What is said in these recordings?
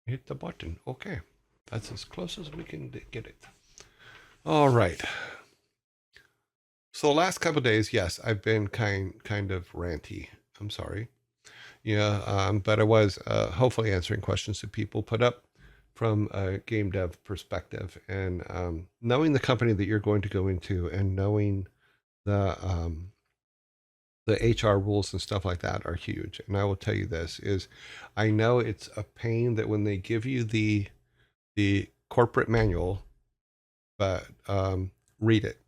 Hit the button. Okay. That's as close as we can get it. All right. So the last couple of days, yes, I've been kind of ranty. I'm sorry. Yeah, but I was hopefully answering questions that people put up from a game dev perspective, and knowing the company that you're going to go into, and knowing the HR rules and stuff like that are huge. And I will tell you this is, I know it's a pain that when they give you the corporate manual, but read it.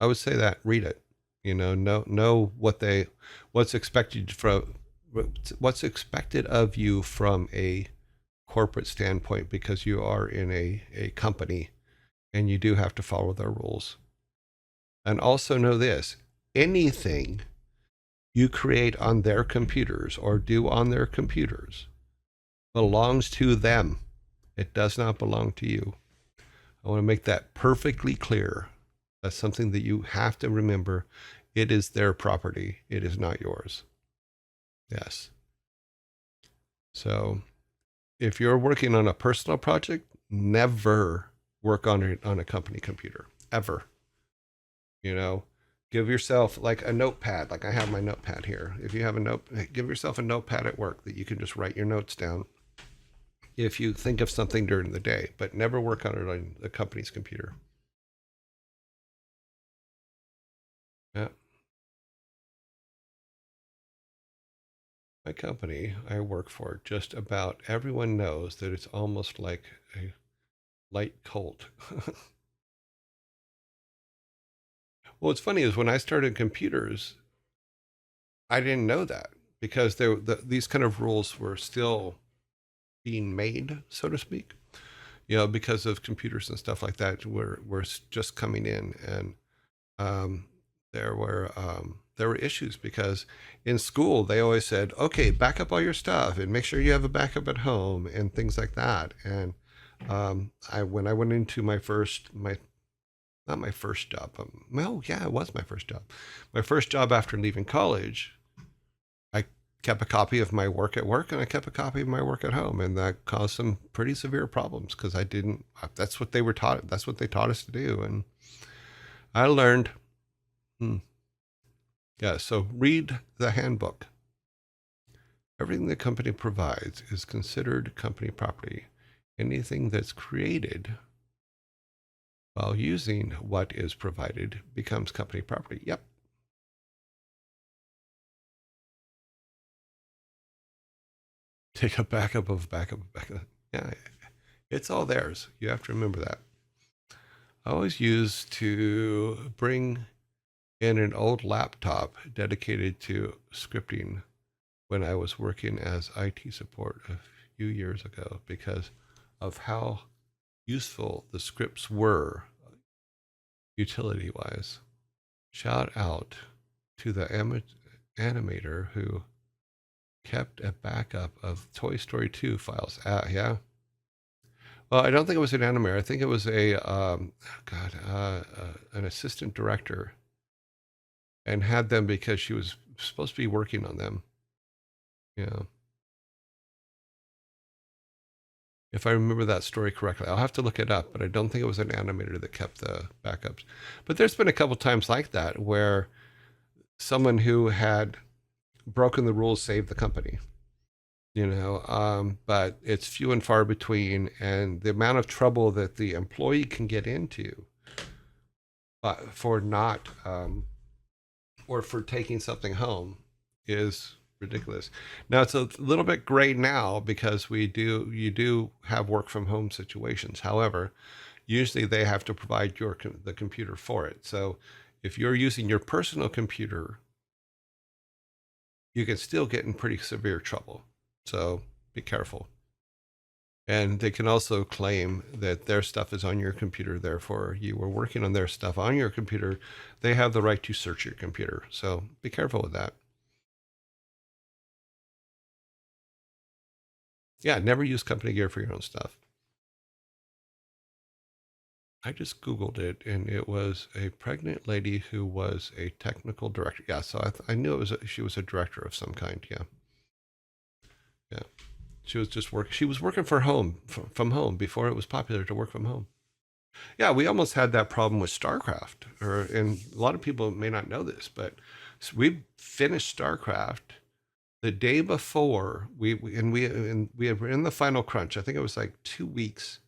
I would say that read it. Know what's expected from what's expected of you from a corporate standpoint, because you are in a company and you do have to follow their rules. And also know this: anything you create on their computers or do on their computers belongs to them. It does not belong to you. I want to make that perfectly clear. That's something that you have to remember. It is their property. It is not yours. Yes. So if you're working on a personal project, never work on it on a company computer, ever. You know, give yourself like a notepad. Like I have my notepad here. If you have a note, give yourself a notepad at work that you can just write your notes down if you think of something during the day, but never work on it on the company's computer. Yeah. My company I work for, just about everyone knows that it's almost like a light cult. Well, what's funny is when I started computers, I didn't know that, because these kind of rules were still being made, so to speak. Because of computers and stuff like that were just coming in, and um, there were issues, because in school they always said, okay, back up all your stuff and make sure you have a backup at home and things like that. And I when I went into my not my first job, well, yeah, it was my first job. My first job after leaving college, I kept a copy of my work at work and I kept a copy of my work at home, and that caused some pretty severe problems because I didn't. That's what they were taught. That's what they taught us to do, and I learned. Hmm, yeah, so read the handbook. Everything the company provides is considered company property. Anything that's created while using what is provided becomes company property. Yep. Take a backup of backup of backup. Yeah, it's all theirs. You have to remember that. I always used to bring in an old laptop dedicated to scripting when I was working as IT support a few years ago, because of how useful the scripts were utility wise. Shout out to the animator who kept a backup of Toy Story 2 files. Yeah. Well, I don't think it was an animator. I think it was an assistant director, and had them because she was supposed to be working on them. Yeah. If I remember that story correctly, I'll have to look it up, but I don't think it was an animator that kept the backups. But there's been a couple times like that where someone who had broken the rules saved the company. But it's few and far between, and the amount of trouble that the employee can get into for not or for taking something home is ridiculous. Now it's a little bit gray now because you do have work from home situations. However, usually they have to provide the computer for it. So if you're using your personal computer, you can still get in pretty severe trouble. So be careful. And they can also claim that their stuff is on your computer, therefore you were working on their stuff on your computer. They have the right to search your computer. So be careful with that. Yeah, never use company gear for your own stuff. I just Googled it, and it was a pregnant lady who was a technical director. Yeah, so I knew she was a director of some kind. Yeah, yeah. She was just working. She was working from home before it was popular to work from home. Yeah, we almost had that problem with StarCraft, and a lot of people may not know this, but we finished StarCraft the day before we were in the final crunch. I think it was like 2 weeks.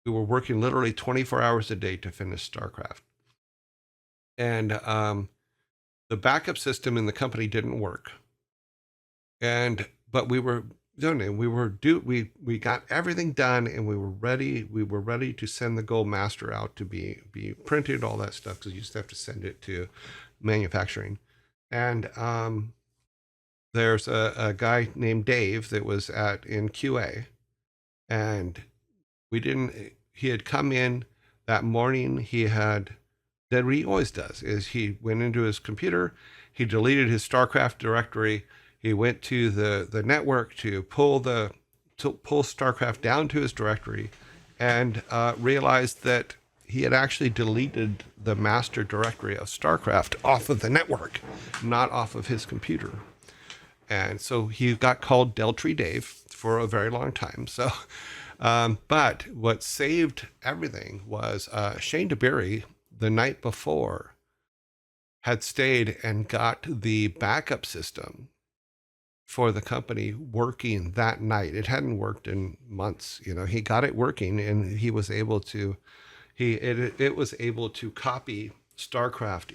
We were working literally 24 hours a day to finish StarCraft, and the backup system in the company didn't work. And but we were done, and we got everything done, and we were ready. We were ready to send the Gold Master out to be printed, all that stuff, because you used to have to send it to manufacturing. And there's a guy named Dave that was in QA, and we didn't. He had come in that morning. He had that what he always does is he went into his computer, he deleted his StarCraft directory, he went to the network to pull StarCraft down to his directory, and realized that he had actually deleted the master directory of StarCraft off of the network, not off of his computer. And so he got called Deltree Dave for a very long time. So, but what saved everything was Shane DeBerry, the night before, had stayed and got the backup system for the company working that night. It hadn't worked in months. He got it working, and he was able to, it was able to copy StarCraft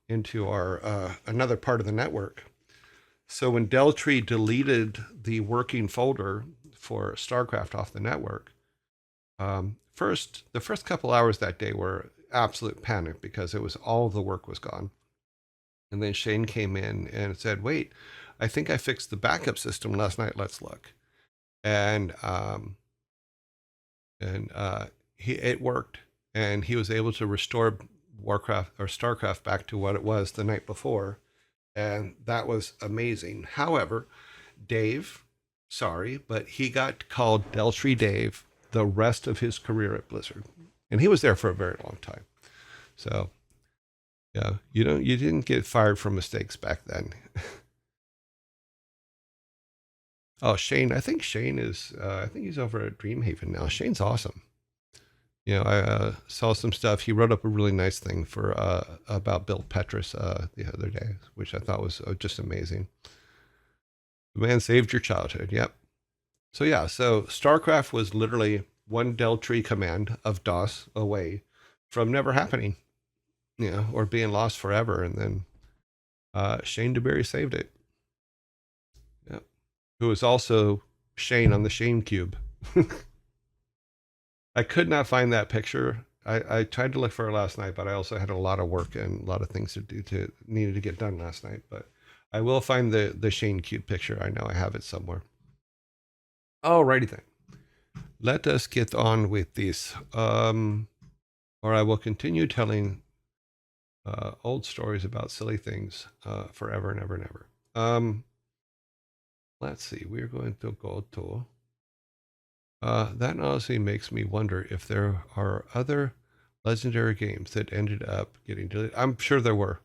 into our another part of the network. So when Deltree deleted the working folder for StarCraft off the network, the first couple hours that day were absolute panic because all the work was gone. And then Shane came in and said, "Wait, I think I fixed the backup system last night. Let's look." And it worked, and he was able to restore Warcraft or StarCraft back to what it was the night before, and that was amazing. However, Dave, sorry, but he got called Deltree Dave the rest of his career at Blizzard, and he was there for a very long time. So, yeah, you didn't get fired for mistakes back then. Oh, Shane, I think Shane is, I think he's over at Dreamhaven now. Shane's awesome. I saw some stuff. He wrote up a really nice thing about Bill Petras the other day, which I thought was just amazing. The man saved your childhood. Yep. So yeah, so StarCraft was literally one Deltree command of DOS away from never happening, or being lost forever. And then Shane DeBerry saved it. Yep. Who was also Shane on the Shane Cube. I could not find that picture. I tried to look for it last night, but I also had a lot of work and a lot of things needed to get done last night. But I will find the Shane Cube picture. I know I have it somewhere. Alrighty then. Let us get on with this. Or I will continue telling old stories about silly things forever and ever and ever. Let's see. We're going to go to... that honestly makes me wonder if there are other legendary games that ended up getting deleted. I'm sure there were.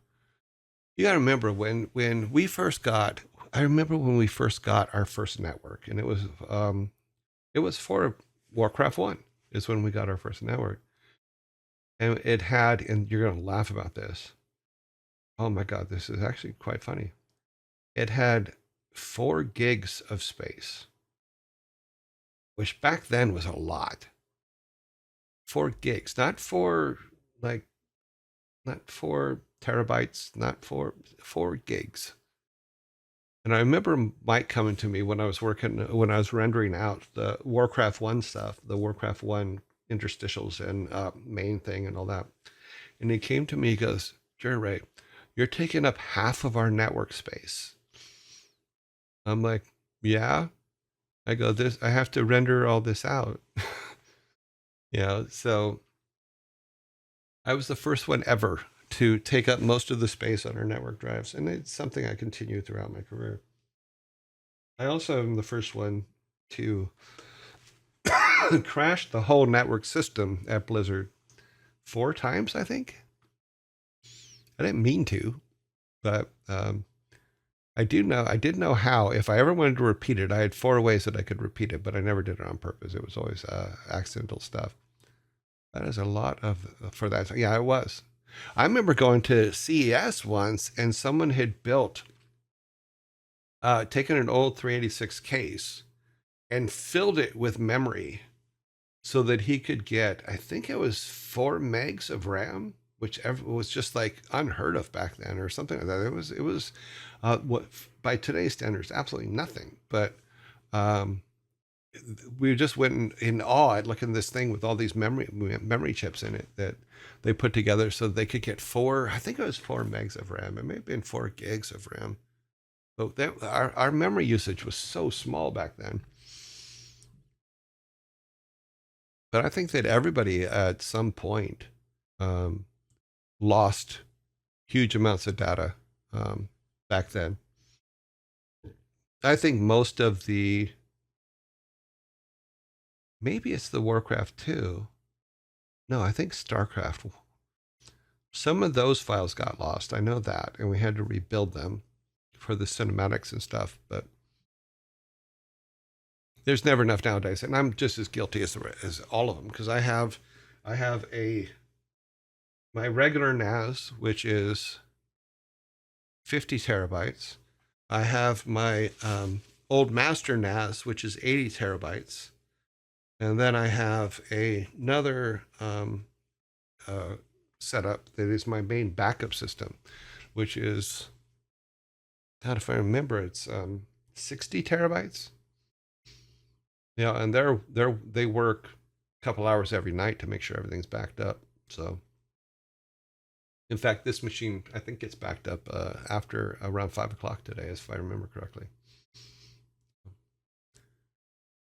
You got to remember when we first got. I remember when we first got our first network, and it was for Warcraft 1. Is when we got our first network, and it had. And you're gonna laugh about this. Oh my God, this is actually quite funny. It had 4 gigs of space, which back then was a lot. 4 gigs, not 4 terabytes, not 4 gigs. And I remember Mike coming to me when I was rendering out the Warcraft 1 stuff, the Warcraft 1 interstitials and main thing and all that. And he came to me, he goes, "Jerry Ray, you're taking up half of our network space." I'm like, "Yeah." I go, I have to render all this out. So I was the first one ever to take up most of the space on our network drives. And it's something I continue throughout my career. I also am the first one to crash the whole network system at Blizzard 4 times, I think. I didn't mean to, but I did know how. If I ever wanted to repeat it, I had 4 ways that I could repeat it, but I never did it on purpose. It was always accidental stuff. That is a lot for that. Yeah, it was. I remember going to CES once, and someone had taken an old 386 case and filled it with memory so that he could get, I think it was 4 megs of RAM, which was just like unheard of back then, or something like that. It was what by today's standards, absolutely nothing. But we just went in awe at looking at this thing with all these memory chips in it that they put together so they could get 4. I think it was 4 megs of RAM. It may have been 4 gigs of RAM. But our memory usage was so small back then. But I think that everybody at some point lost huge amounts of data back then. I think most of maybe it's the Warcraft 2. No, I think StarCraft. Some of those files got lost. I know that. And we had to rebuild them for the cinematics and stuff. But there's never enough nowadays. And I'm just as guilty as all of them, because I have my regular NAS, which is 50 terabytes. I have my old master NAS, which is 80 terabytes. And then I have another setup that is my main backup system, which is, God, if I remember, it's 60 terabytes. Yeah, and they work a couple hours every night to make sure everything's backed up. So, in fact, this machine I think gets backed up after around 5 o'clock today, if I remember correctly.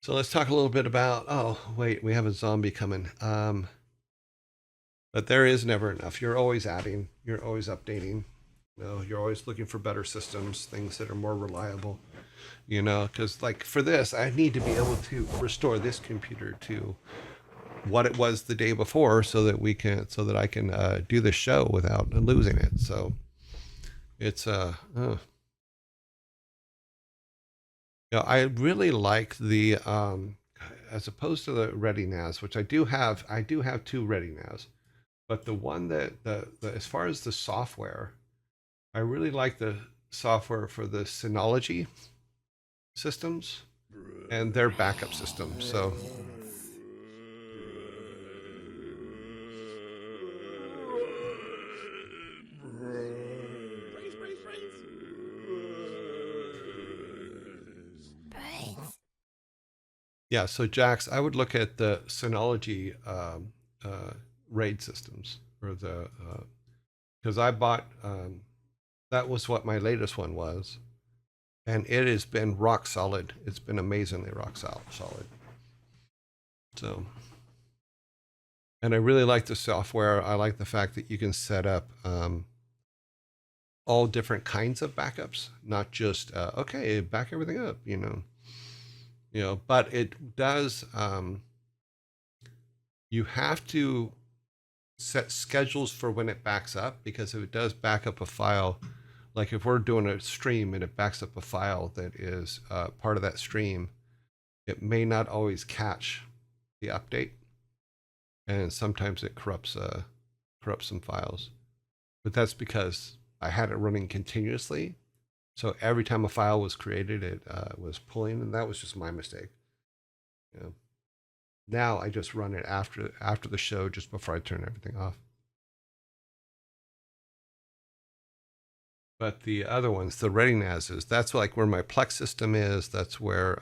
So let's talk a little bit about. Oh, wait, we have a zombie coming. But there is never enough. You're always adding. You're always updating. You're always looking for better systems, things that are more reliable. Because like for this, I need to be able to restore this computer to what it was the day before, so that I can do the show without losing it. So it's I really like the as opposed to the Ready NAS, which I do have 2 Ready NAS, but the one that the as far as the software, I really like the software for the Synology systems and their backup systems. So yeah, so Jax, I would look at the Synology RAID systems, or the because I bought that was what my latest one was, and it has been rock solid. It's been amazingly rock solid. So, and I really like the software. I like the fact that you can set up all different kinds of backups, not just okay, back everything up, but it does. You have to set schedules for when it backs up, because if it does back up a file, like if we're doing a stream and it backs up a file that is part of that stream, it may not always catch the update, and sometimes it corrupts some files. But that's because I had it running continuously, so every time a file was created, it was pulling, and that was just my mistake. Now I just run it after the show, just before I turn everything off. But the other ones, the Ready NASs, that's like where my Plex system is. That's where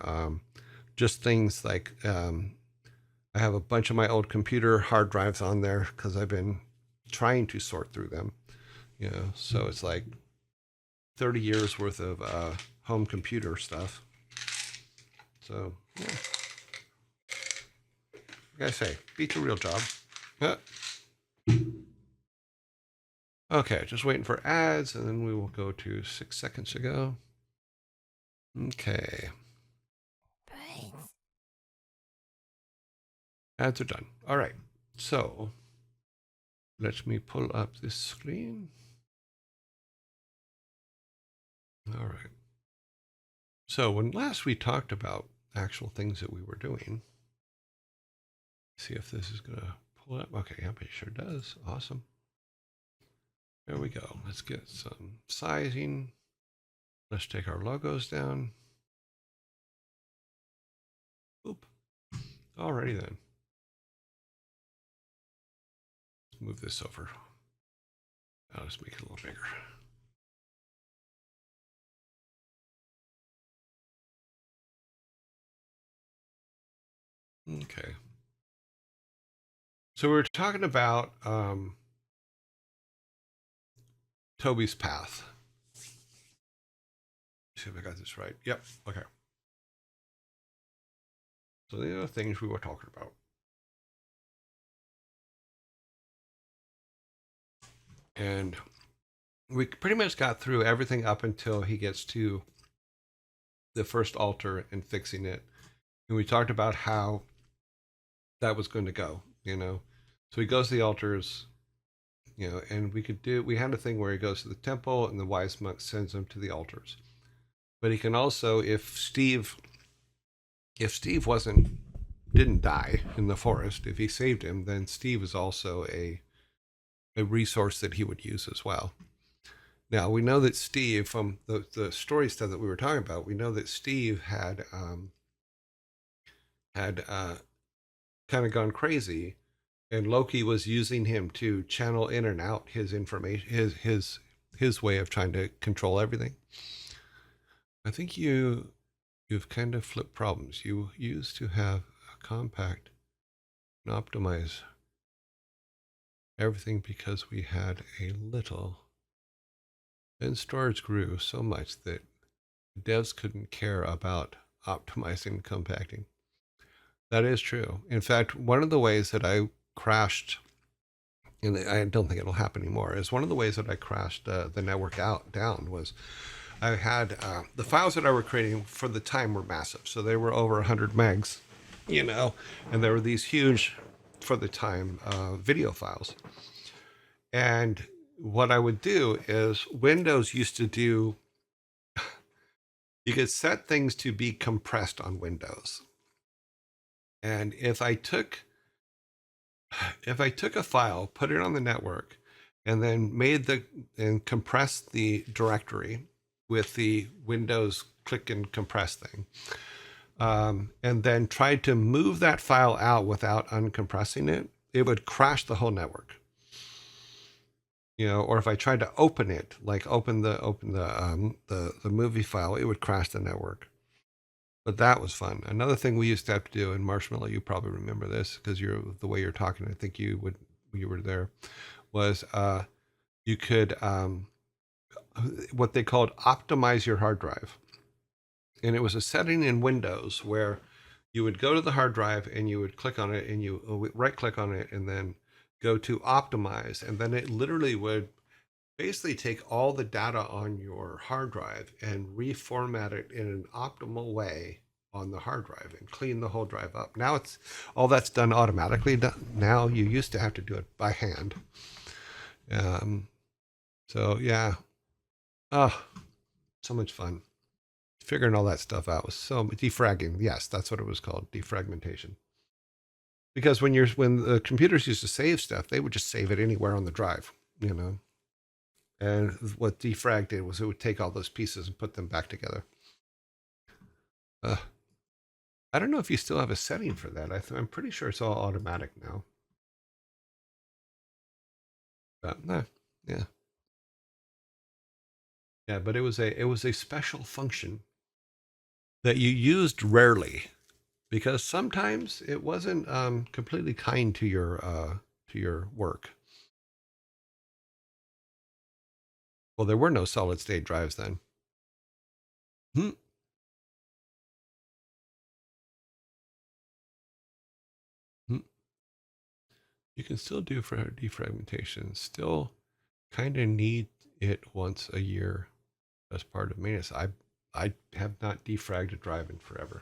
just things like I have a bunch of my old computer hard drives on there, because I've been trying to sort through them. So it's like 30 years worth of home computer stuff. So yeah. Like I say, beats a real job. Okay, just waiting for ads, and then we will go to 6 seconds ago. Okay. Ads are done. All right. So let me pull up this screen. All right. So when last we talked about actual things that we were doing, see if this is going to pull up. Okay, yep, it sure does. Awesome. There we go. Let's get some sizing. Let's take our logos down. Oop. Alrighty then. Let's move this over. Now let's make it a little bigger. Okay. So we're talking about Toby's path. See if I got this right. Yep. Okay. So these are the things we were talking about. And we pretty much got through everything up until he gets to the first altar and fixing it. And we talked about how that was going to go, you know. So he goes to the altars, you know, and we had a thing where he goes to the temple and the wise monk sends him to the altars. But he can also, if Steve didn't die in the forest, if he saved him, then Steve is also a resource that he would use as well. Now we know that Steve, from the story stuff that we were talking about, we know that Steve had kind of gone crazy, and Loki was using him to channel in and out his information, his way of trying to control everything. I think you've kind of flipped problems. You used to have a compact and optimize everything because we had a little. Then storage grew so much that devs couldn't care about optimizing and compacting. That is true. In fact, one of the ways that I crashed, and I don't think it'll happen anymore, is one of the ways that I crashed the network down was I had the files that I were creating for the time were massive. So they were over 100 megs, you know, and there were these huge, for the time, video files. And what I would do is Windows used to do, you could set things to be compressed on Windows. And if I took a file, put it on the network, and then compressed the directory with the Windows click and compress thing, and then tried to move that file out without uncompressing it, it would crash the whole network. You know, or if I tried to open it, like open the movie file, it would crash the network. But that was fun. Another thing we used to have to do in Marshmallow, you probably remember this because the way you're talking, I think you were there, was you could what they called optimize your hard drive. And it was a setting in Windows where you would go to the hard drive and you would click on it and you right click on it and then go to optimize. And then it literally would basically take all the data on your hard drive and reformat it in an optimal way on the hard drive and clean the whole drive up. Now it's all that's done automatically. Now you used to have to do it by hand. So yeah, so much fun. Figuring all that stuff out was so defragging. Yes, that's what it was called, defragmentation. Because when the computers used to save stuff, they would just save it anywhere on the drive, you know. And what defrag did was it would take all those pieces and put them back together. I don't know if you still have a setting for that. I'm pretty sure it's all automatic now. But yeah. Yeah, but it was a special function that you used rarely because sometimes it wasn't completely kind to your work. Well, there were no solid state drives then. You can still do for defragmentation. Still kind of need it once a year as part of maintenance. I have not defragged a drive in forever.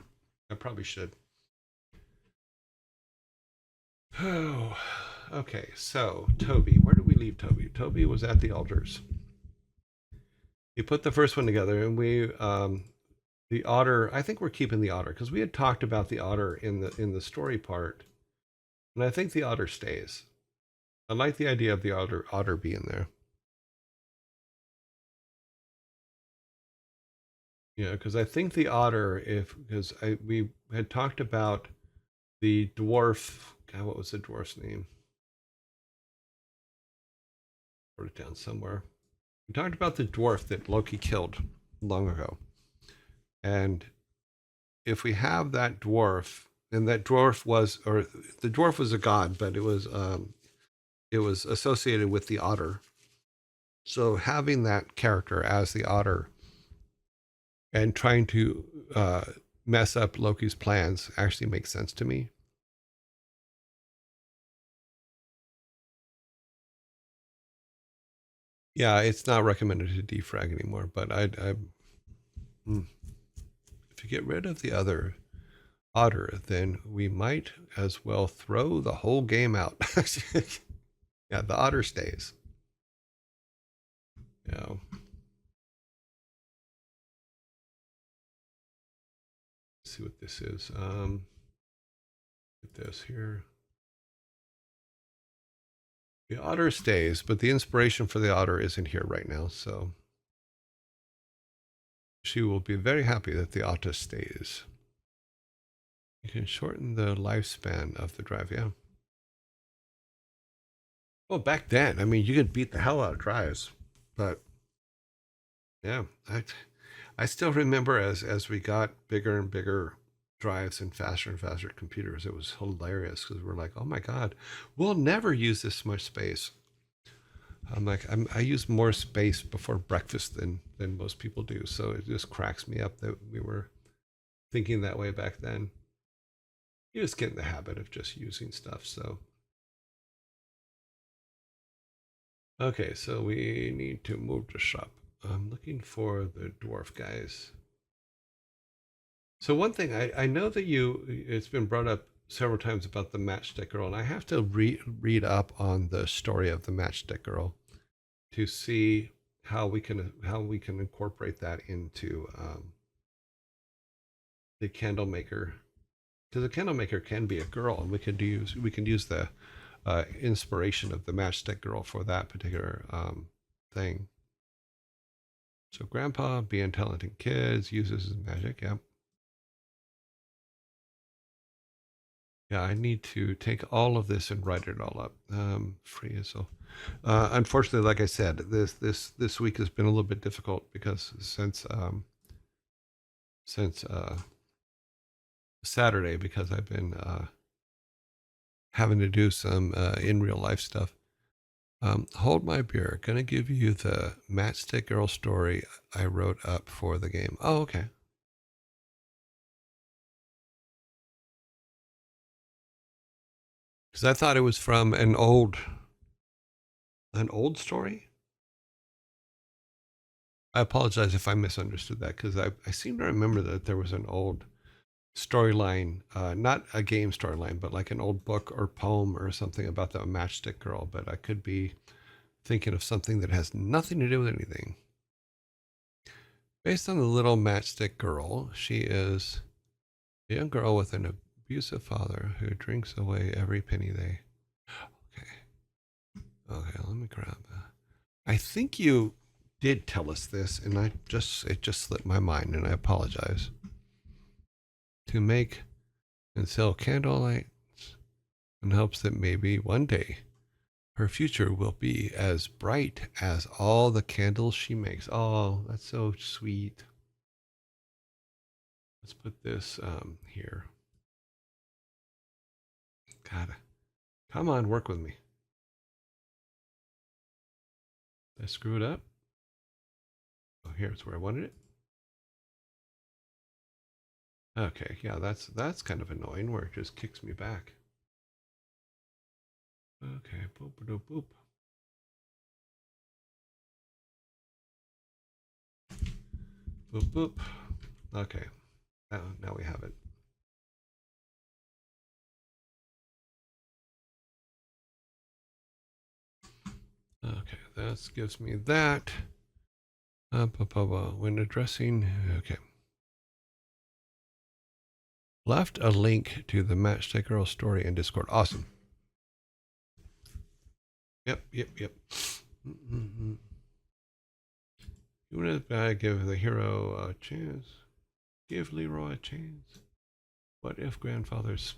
I probably should. Oh, okay. So Toby, where did we leave Toby? Toby was at the altars. He put the first one together, and we The otter, I think we're keeping the otter because we had talked about the otter in the story part, and I think the otter stays. I like the idea of the otter being there. Yeah, because I think the otter, if because I we had talked about the dwarf. God, what was the dwarf's name? Wrote it down somewhere. We talked about the dwarf that Loki killed long ago, and if we have that dwarf, and that dwarf was, or the dwarf was a god, but it was associated with the otter. So having that character as the otter and trying to mess up Loki's plans actually makes sense to me. Yeah, it's not recommended to defrag anymore, but if you get rid of the other otter, then we might as well throw the whole game out. Yeah, the otter stays. Yeah. Let's see what this is. Get this here. The otter stays, but the inspiration for the otter isn't here right now, so she will be very happy that the otter stays. You can shorten the lifespan of the drive, yeah. Well, back then, I mean, you could beat the hell out of drives, but yeah, I still remember as we got bigger and bigger drives and faster computers, it was hilarious because we're like, oh my god, we'll never use this much space. I'm like, I use more space before breakfast than most people do, so it just cracks me up that we were thinking that way back then. You just get in the habit of just using stuff. So okay, so we need to move the shop. I'm looking for the dwarf guys. So one thing I know that it's been brought up several times about the matchstick girl, and I have to read up on the story of the matchstick girl to see how we can incorporate that into the candle maker, because the candle maker can be a girl, and we can use the inspiration of the matchstick girl for that particular thing. So grandpa being talented kids uses his magic. Yep. Yeah, I need to take all of this and write it all up. Free so. Unfortunately, like I said, this week has been a little bit difficult because since Saturday, because I've been having to do some in real life stuff. Hold my beer. Gonna give you the matchstick girl story I wrote up for the game. Oh, okay. Because I thought it was from an old story. I apologize if I misunderstood that because I seem to remember that there was an old storyline, not a game storyline, but like an old book or poem or something about the matchstick girl. But I could be thinking of something that has nothing to do with anything. Based on the little matchstick girl, she is a young girl with an abusive father who drinks away every penny they. Okay. Okay, let me grab that. I think you did tell us this, and it just slipped my mind, and I apologize. To make and sell candlelights in hopes that maybe one day her future will be as bright as all the candles she makes. Oh, that's so sweet. Let's put this here. God, come on, work with me. Did I screw it up? Oh, here's where I wanted it. Okay, yeah, that's kind of annoying where it just kicks me back. Okay, boop boop boop. Boop boop. Okay, now we have it. Okay, that gives me that. When addressing, okay. Left a link to the Matchstick Girl story in Discord. Awesome. Yep. Mm-hmm. You want to give the hero a chance? Give Leroy a chance. What if grandfather's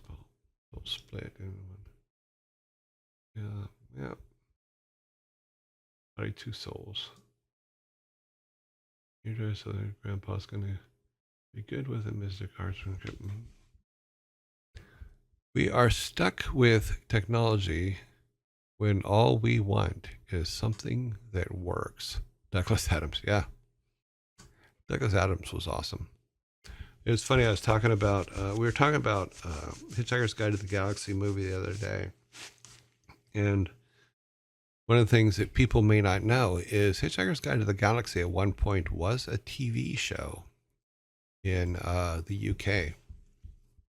split in one? Yeah. Probably two souls. You just so that grandpa's gonna be good with it, Mr. Carson. We are stuck with technology when all we want is something that works. Douglas Adams, yeah. Douglas Adams was awesome. It was funny. I was talking about, we were talking about Hitchhiker's Guide to the Galaxy movie the other day. And one of the things that people may not know is Hitchhiker's Guide to the Galaxy at one point was a TV show in the UK.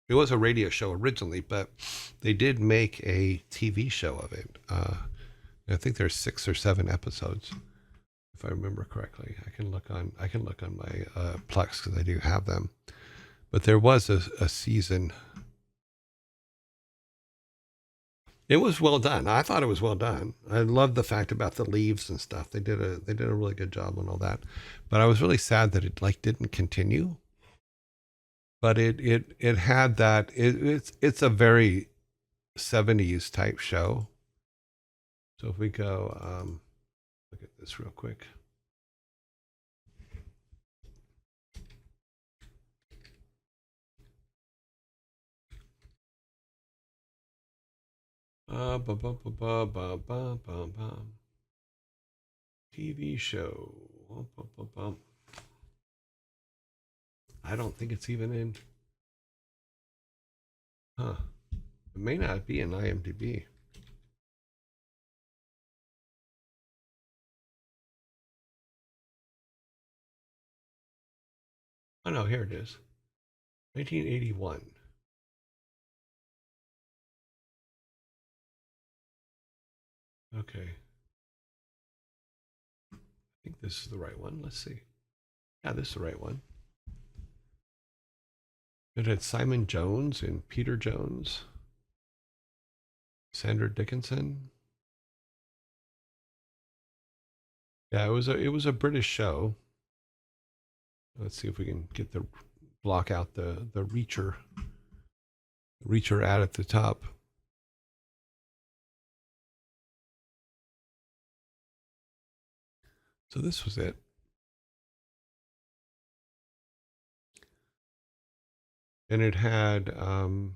It was a radio show originally, but they did make a TV show of it. I think there's 6 or 7 episodes, if I remember correctly. I can look on my Plex because I do have them. But there was a season. It was well done. I thought it was well done. I loved the fact about the leaves and stuff. They did a really good job on all that. But I was really sad that it didn't continue. But it had that. It's a very 70s type show. So if we go look at this real quick. TV show. I don't think it's even in. Huh. It may not be in IMDb. Oh no, here it is. 1981. Okay. I think this is the right one. Let's see. Yeah, this is the right one. It had Simon Jones and Peter Jones, Sandra Dickinson. Yeah, it was a British show. Let's see if we can get the block out the Reacher ad at the top. So this was it. And it had God,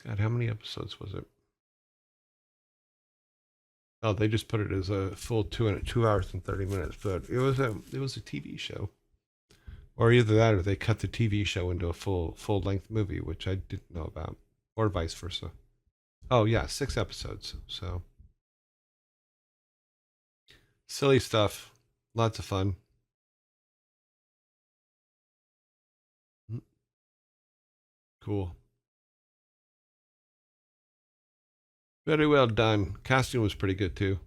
how many episodes was it? Oh, they just put it as a full 2 hours and 30 minutes, but it was a TV show. Or either that or they cut the TV show into a full length movie, which I didn't know about, or vice versa. Oh yeah, 6 episodes. So silly stuff, lots of fun. Cool. Very well done. Casting was pretty good too.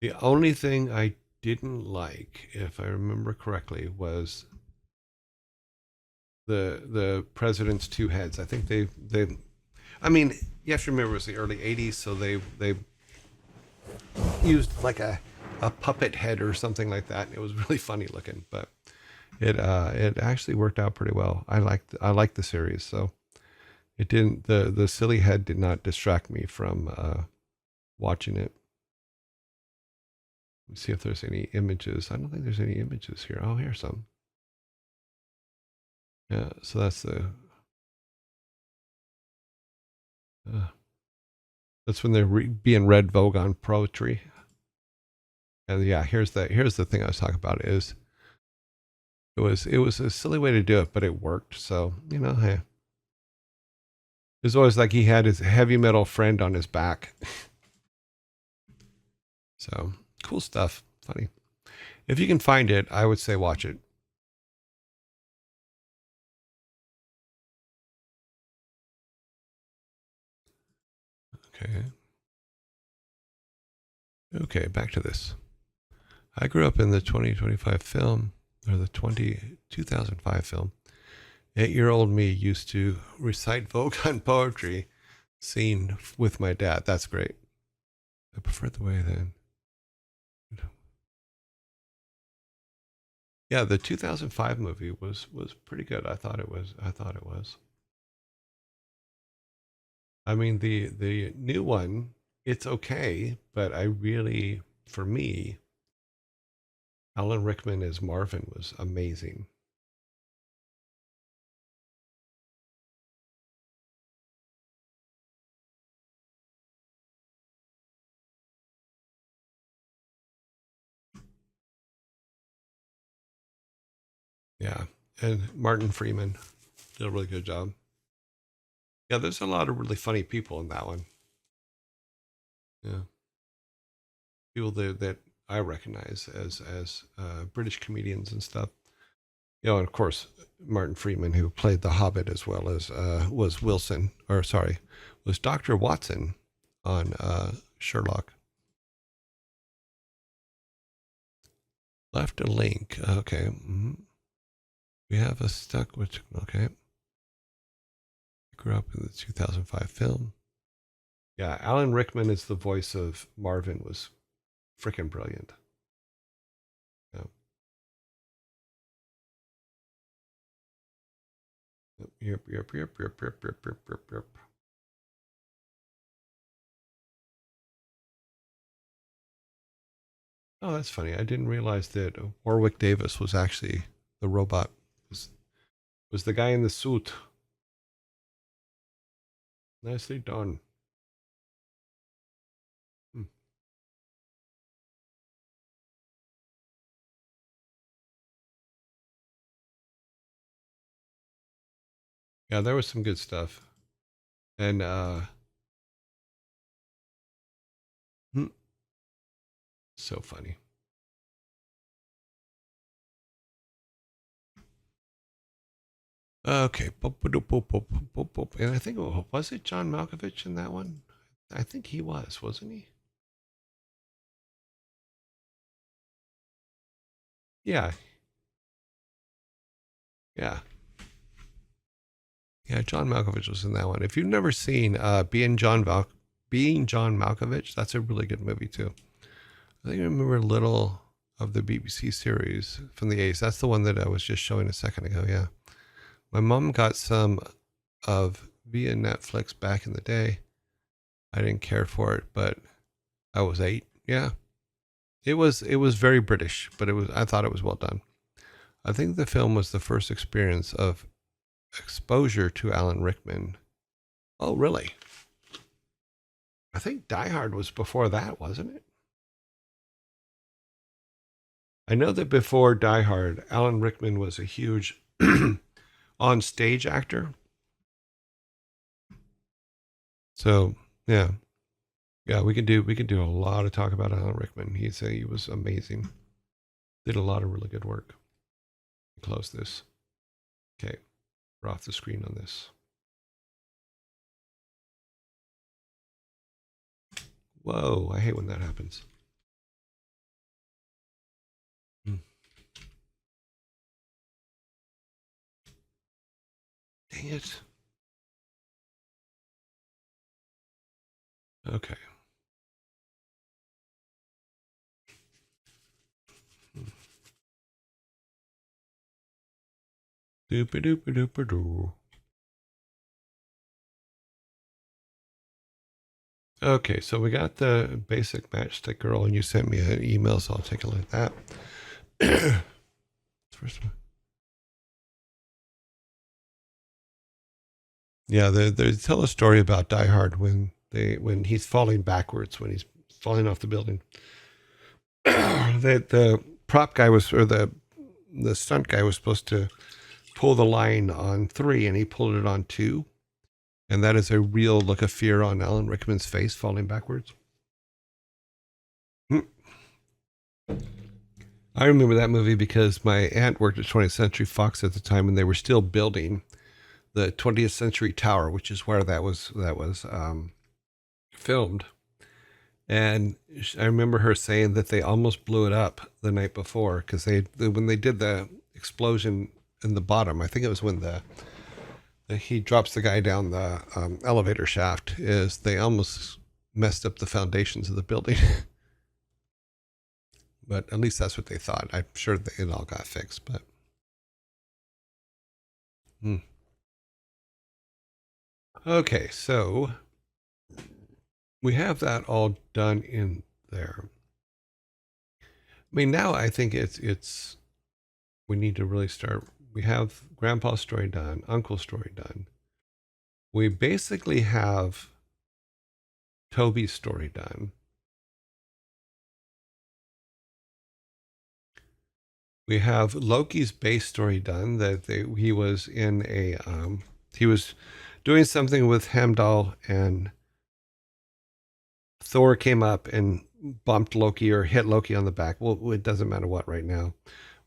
The only thing I didn't like, if I remember correctly, was the president's 2 heads. I think they I mean, you have to remember it was the early 80s, so they used like a puppet head or something like that. It was really funny looking, but it actually worked out pretty well. I liked the series, so it didn't the silly head did not distract me from watching it. Let me see if there's any images. I don't think there's any images here. Oh, here's some. Yeah, so that's that's when they're being read Vogon poetry. And yeah, here's the thing I was talking about is it was a silly way to do it, but it worked. So, hey. It was always like he had his heavy metal friend on his back. So, cool stuff. Funny. If you can find it, I would say watch it. Okay. Okay, back to this. I grew up in the 2025 film or the 2005 film. 8-year-old me used to recite Vogon poetry scene with my dad. That's great. I prefer the way then. Yeah, the 2005 movie was pretty good. I thought it was. I mean, the new one, it's okay, but I really, for me, Alan Rickman as Marvin was amazing. Yeah, and Martin Freeman did a really good job. Yeah, there's a lot of really funny people in that one. Yeah, people that I recognize as British comedians and stuff. You know, and of course, Martin Freeman, who played the Hobbit as well as was Wilson, or sorry, was Dr. Watson on Sherlock. Left a link. Okay. We have a stuck with, okay. Grew up in the 2005 film. Yeah, Alan Rickman is the voice of Marvin, was freaking brilliant. Yeah. Yep. Oh, that's funny. I didn't realize that Warwick Davis was actually the robot. Was the guy in the suit. Nicely done. Hmm. Yeah, there was some good stuff. And hmm, so funny. Okay. And I think, was it John Malkovich in that one? I think he was, wasn't he? Yeah. Yeah. Yeah, John Malkovich was in that one. If you've never seen Being John Malkovich, that's a really good movie too. I think I remember a little of the BBC series from the 80s. That's the one that I was just showing a second ago. Yeah. My mom got some of via Netflix back in the day. I didn't care for it, but I was 8. Yeah. It was very British, but I thought it was well done. I think the film was the first experience of exposure to Alan Rickman. Oh, really? I think Die Hard was before that, wasn't it? I know that before Die Hard, Alan Rickman was a huge on stage actor. So yeah, yeah, we can do a lot of talk about Alan Rickman. He was amazing. Did a lot of really good work. Close this. Okay, we're off the screen on this. Whoa, I hate when that happens. Hmm. Dang it. Okay. Doopy doopy doopy doo. Okay, so we got the basic matchstick girl, and you sent me an email, so I'll take a look at that. First one. Yeah, they tell a story about Die Hard when he's falling backwards, when he's falling off the building. The prop guy was, or the stunt guy was supposed to pull the line on 3, and he pulled it on 2, and that is a real look of fear on Alan Rickman's face, falling backwards. I remember that movie because my aunt worked at 20th Century Fox at the time, and they were still building the 20th Century Tower, which is where that was filmed. And I remember her saying that they almost blew it up the night before because when they did the explosion in the bottom, I think it was when he drops the guy down the elevator shaft, is they almost messed up the foundations of the building. But at least that's what they thought. I'm sure that it all got fixed, but. Okay, so we have that all done in there. I mean, now I think it's we need to really start. We have Grandpa's story done, Uncle's story done. We basically have Toby's story done. We have Loki's base story done. He was in a he was doing something with Heimdall, and Thor came up and bumped Loki or hit Loki on the back. Well, it doesn't matter what right now,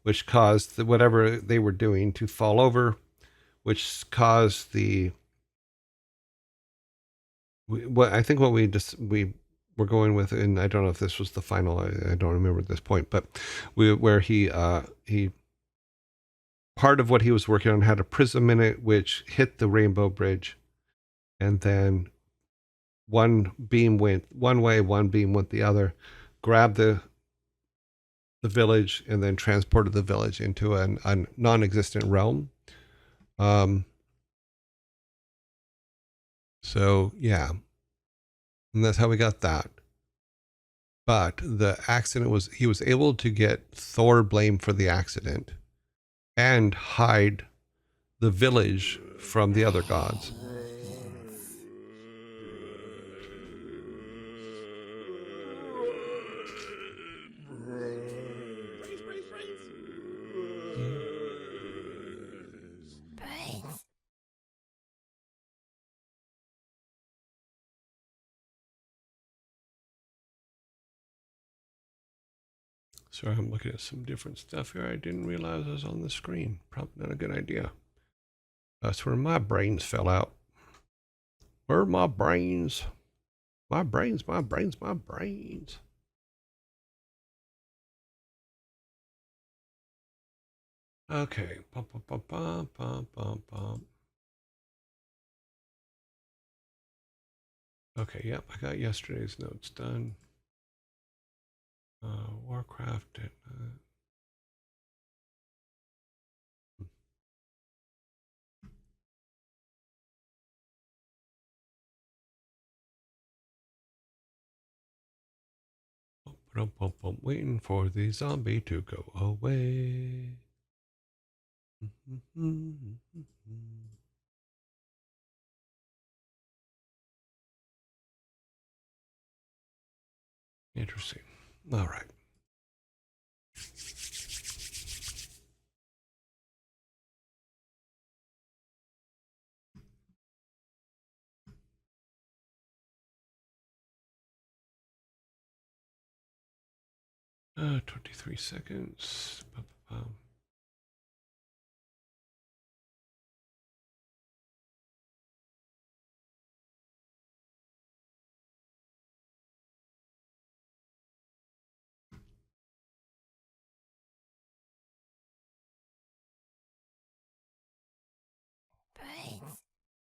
which caused whatever they were doing to fall over, which caused what I think what we were going with, and I don't know if this was the final. I don't remember at this point, but where he part of what he was working on had a prism in it, which hit the Rainbow Bridge, and then one beam went one way, one beam went the other, grabbed the village, and then transported the village into a non-existent realm. Um, so yeah, and that's how we got that. But the accident was he was able to get Thor blamed for the accident and hide the village from the other gods. Sorry, I'm looking at some different stuff here. I didn't realize I was on the screen. Probably not a good idea. That's where my brains fell out. Where are my brains? My brains, my brains, my brains. Okay. Bum, bum, bum, bum, bum, bum, bum. Okay, yep, I got yesterday's notes done. Warcraft. Waiting for the zombie to go away. Interesting. All right. 23 seconds.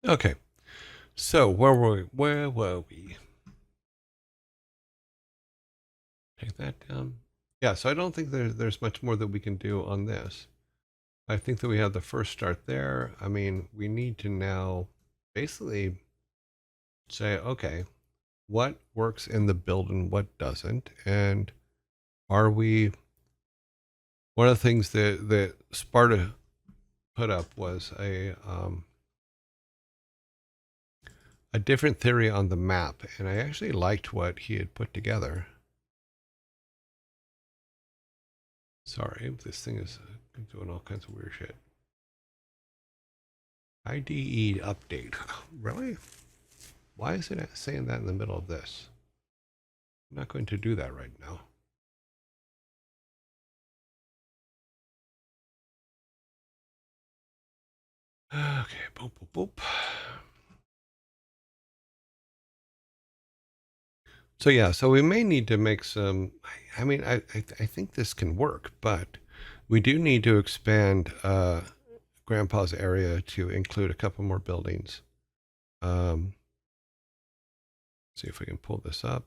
Okay. So where were we? Where were we? Take that down. Yeah, so I don't think there's much more that we can do on this. I think that we have the first start there. I mean, we need to now basically say, okay, what works in the build and what doesn't, and are we? One of the things that Sparta put up was a different theory on the map, and I actually liked what he had put together. Sorry, this thing is doing all kinds of weird shit. IDE update. Really? Why is it saying that in the middle of this? I'm not going to do that right now. Okay, boop, boop, boop. So yeah, so we may need to make some. I mean, I think this can work, but we do need to expand Grandpa's area to include a couple more buildings. Um, see if we can pull this up.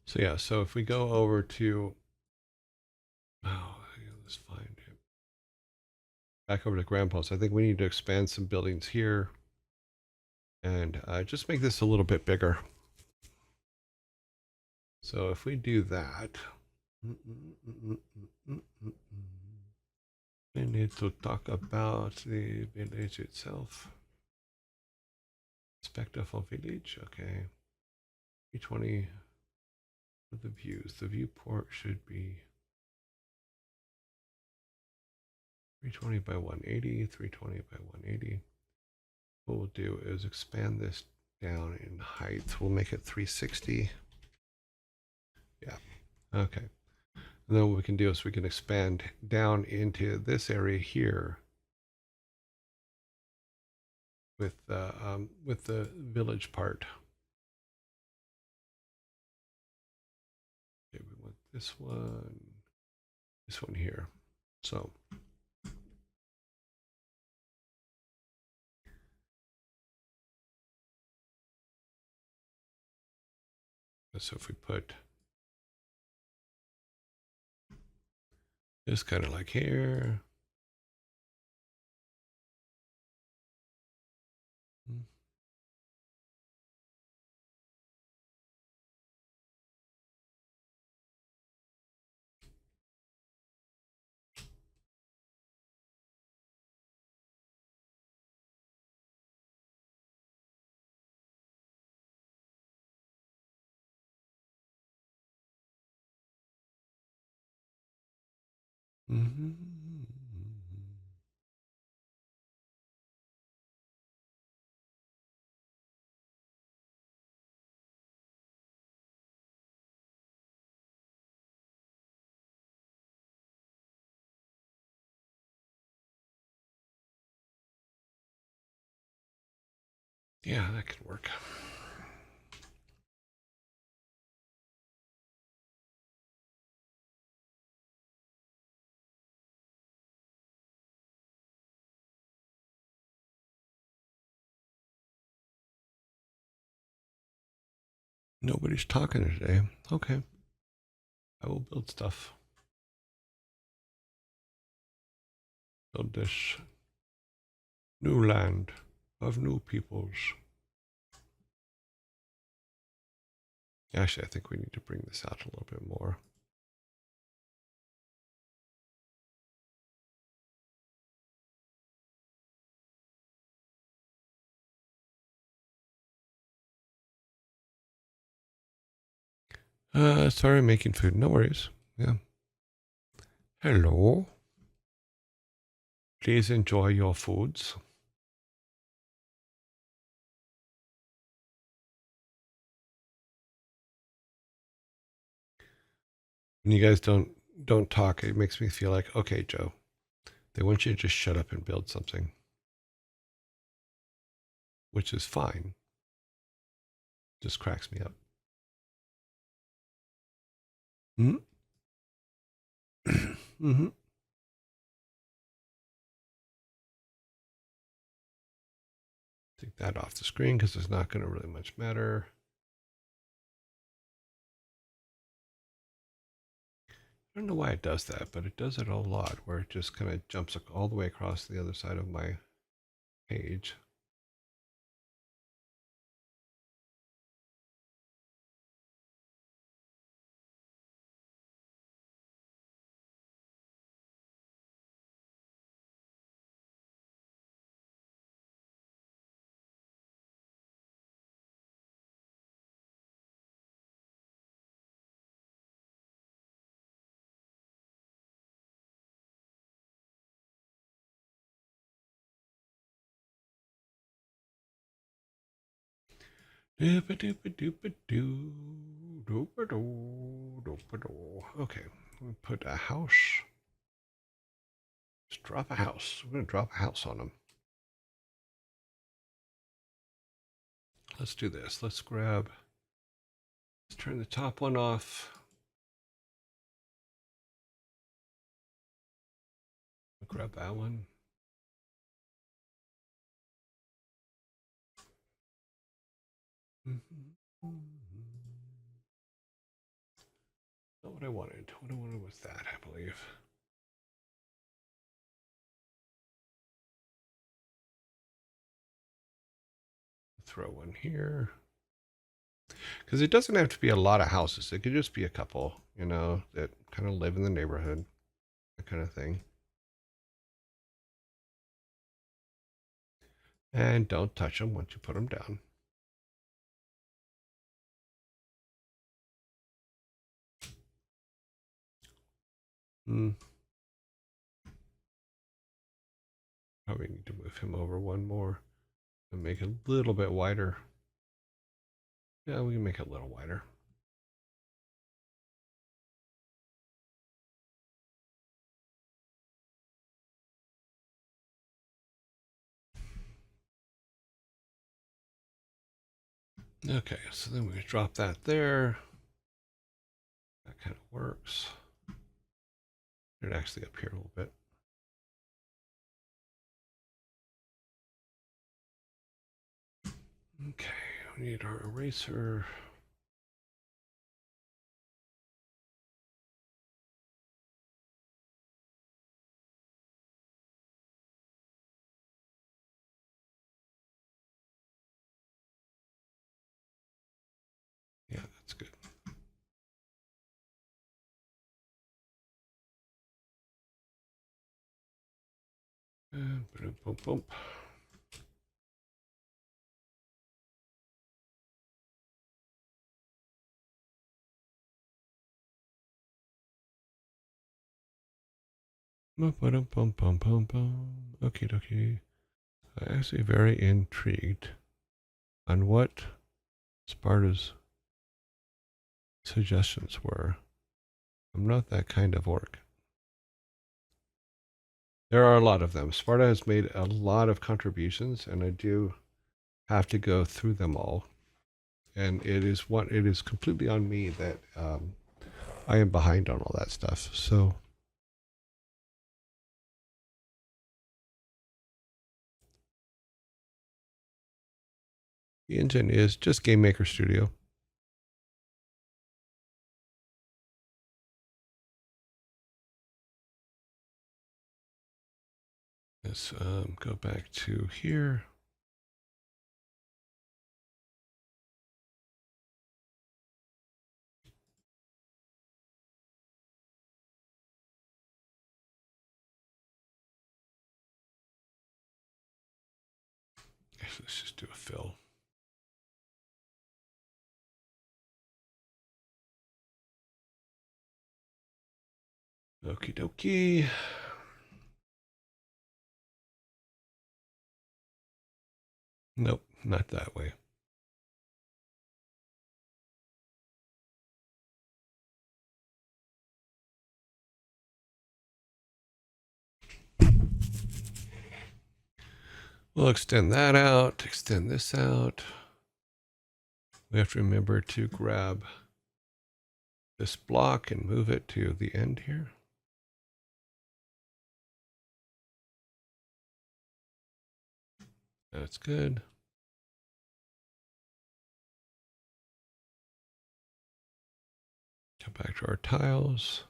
So yeah, so if we go over to, oh, let's find it. Back over to Grandpa's. I think we need to expand some buildings here and just make this a little bit bigger. So if we do that, we need to talk about the village itself. Inspector for village, okay. 320 for the views. The viewport should be 320 by 180, 320 by 180. What we'll do is expand this down in height. We'll make it 360. Yeah, okay. And then what we can do is we can expand down into this area here with the village part. Okay, we want this one here. So if we put this kind of like here. Mm-hmm. Yeah, that could work. Nobody's talking today. Okay. I will build stuff. Build this new land of new peoples. Actually, I think we need to bring this out a little bit more. Sorry, making food. No worries. Yeah. Hello. Please enjoy your foods. When you guys don't talk, it makes me feel like, okay, Joe, they want you to just shut up and build something, which is fine. Just cracks me up. Mm-hmm. Mm-hmm. Take that off the screen because it's not going to really much matter. I don't know why it does that, but it does it a lot where it just kind of jumps all the way across the other side of my page. Okay, we put a house. Just drop a house. We're going to drop a house on them. let's do this. Let's turn the top one off. Grab that one. Not what I wanted. What I wanted was that, I believe. Throw one here. Because it doesn't have to be a lot of houses. It could just be a couple, you know, that kind of live in the neighborhood, that kind of thing. And don't touch them once you put them down. Probably need to move him over one more and make it a little bit wider. Yeah, we can make it a little wider. Okay, so then we drop that there. That kind of works. It actually up here a little bit. Okay, we need our eraser. Yeah, that's good. And boom, boom, boom. Okie dokie. I'm actually very intrigued on what Sparta's suggestions were. I'm not that kind of orc. There are a lot of them. Sparta has made a lot of contributions, and I do have to go through them all. And it is completely on me that I am behind on all that stuff. So the engine is just Game Maker Studio. Let's go back to here. Let's just do a fill. Okie dokie. Nope, not that way. We'll extend that out, extend this out. We have to remember to grab this block and move it to the end here. That's good. Come back to our tiles.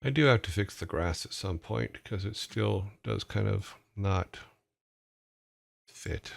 I do have to fix the grass at some point because it still does kind of not fit.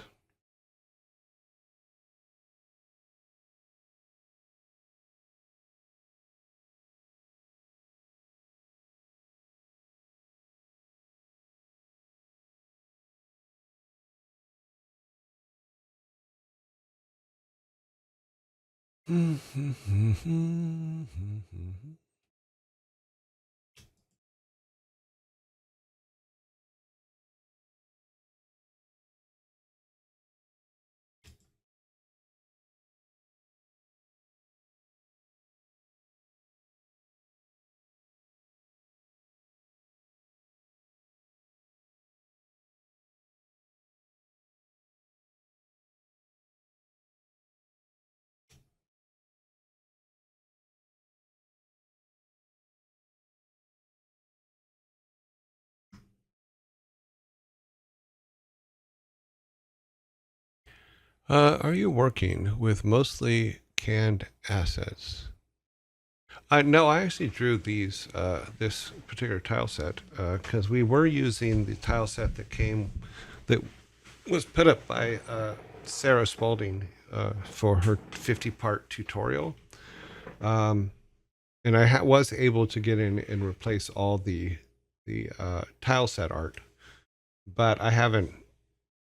Are you working with mostly canned assets? No, I actually drew this particular tile set because we were using the tile set that was put up by Sarah Spalding for her 50-part tutorial. Um, and was able to get in and replace all the tile set art, but I haven't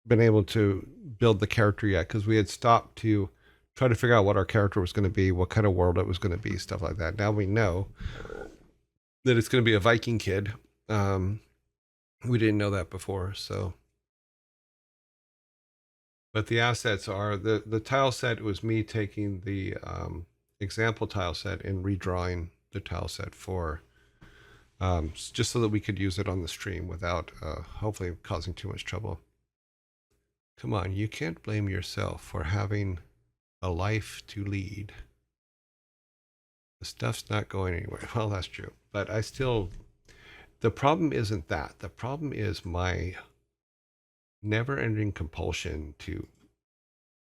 been able to build the character yet because we had stopped to try to figure out what our character was going to be, what kind of world it was going to be, stuff like that. Now we know that it's going to be a Viking kid. Um, we didn't know that before, so. But the assets are the tile set was me taking the example tile set and redrawing the tile set for just so that we could use it on the stream without hopefully causing too much trouble. Come on, you can't blame yourself for having a life to lead. The stuff's not going anywhere. Well, that's true. But the problem isn't that. The problem is my never ending compulsion to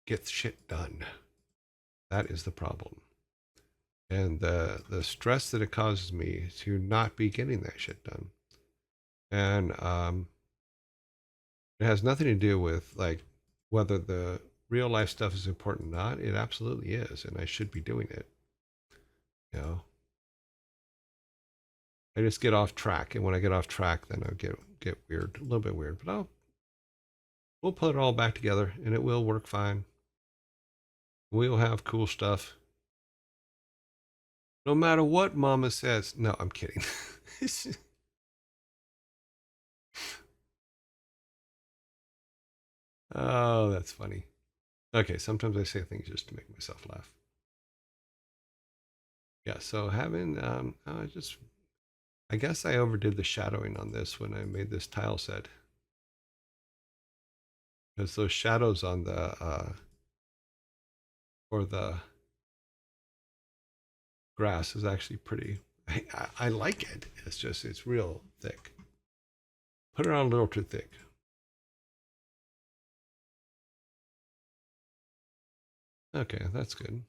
get shit done. That is the problem. And the stress that it causes me to not be getting that shit done. And it has nothing to do with like whether the real life stuff is important or not. It absolutely is, and I should be doing it. You know, I just get off track, and when I get off track, then I get weird, a little bit weird. But we'll put it all back together, and it will work fine. We'll have cool stuff, no matter what Mama says. No, I'm kidding. Oh, that's funny. Okay, sometimes I say things just to make myself laugh. Yeah, so having I guess I overdid the shadowing on this when I made this tile set. Because those shadows on or the grass is actually pretty, I like it. It's just, it's real thick. Put it on a little too thick. Okay, that's good.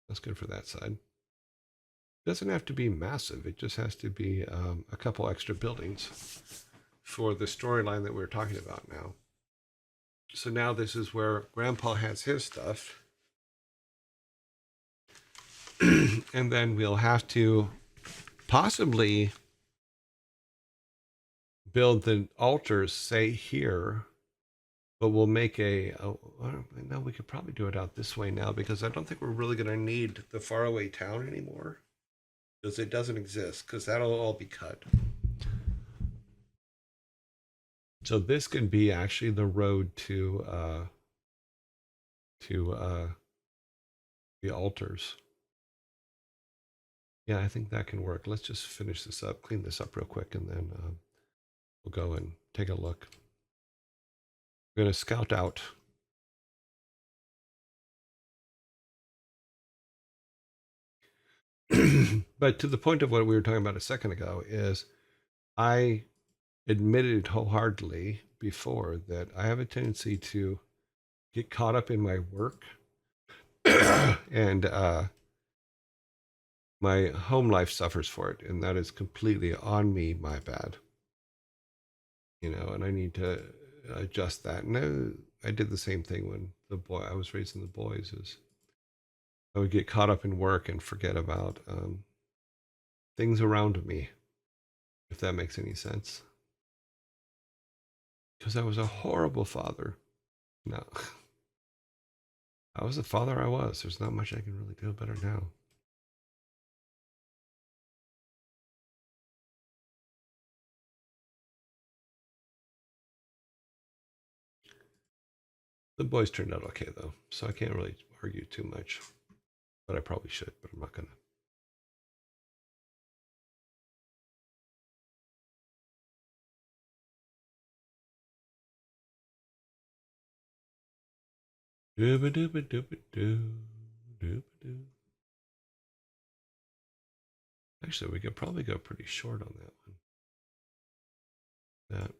That's good for that side. It doesn't have to be massive. It just has to be a couple extra buildings for the storyline that we're talking about now. So now this is where Grandpa has his stuff. And then we'll have to possibly build the altars, say here, but we'll make no, we could probably do it out this way now because I don't think we're really going to need the faraway town anymore because it doesn't exist because that'll all be cut. So this could be actually the road to the altars. Yeah, I think that can work. Let's just finish this up, clean this up real quick, and then we'll go and take a look. We're going to scout out. But to the point of what we were talking about a second ago is I admitted wholeheartedly before that I have a tendency to get caught up in my work and my home life suffers for it. And that is completely on me, my bad. You know, and I need to adjust that. And I did the same thing when I was raising the boys is I would get caught up in work and forget about things around me, if that makes any sense. Because I was a horrible father. No, I was the father I was. There's not much I can really do better now. The boys turned out okay though, so I can't really argue too much. But I probably should, but I'm not gonna. Actually, we could probably go pretty short on that one. That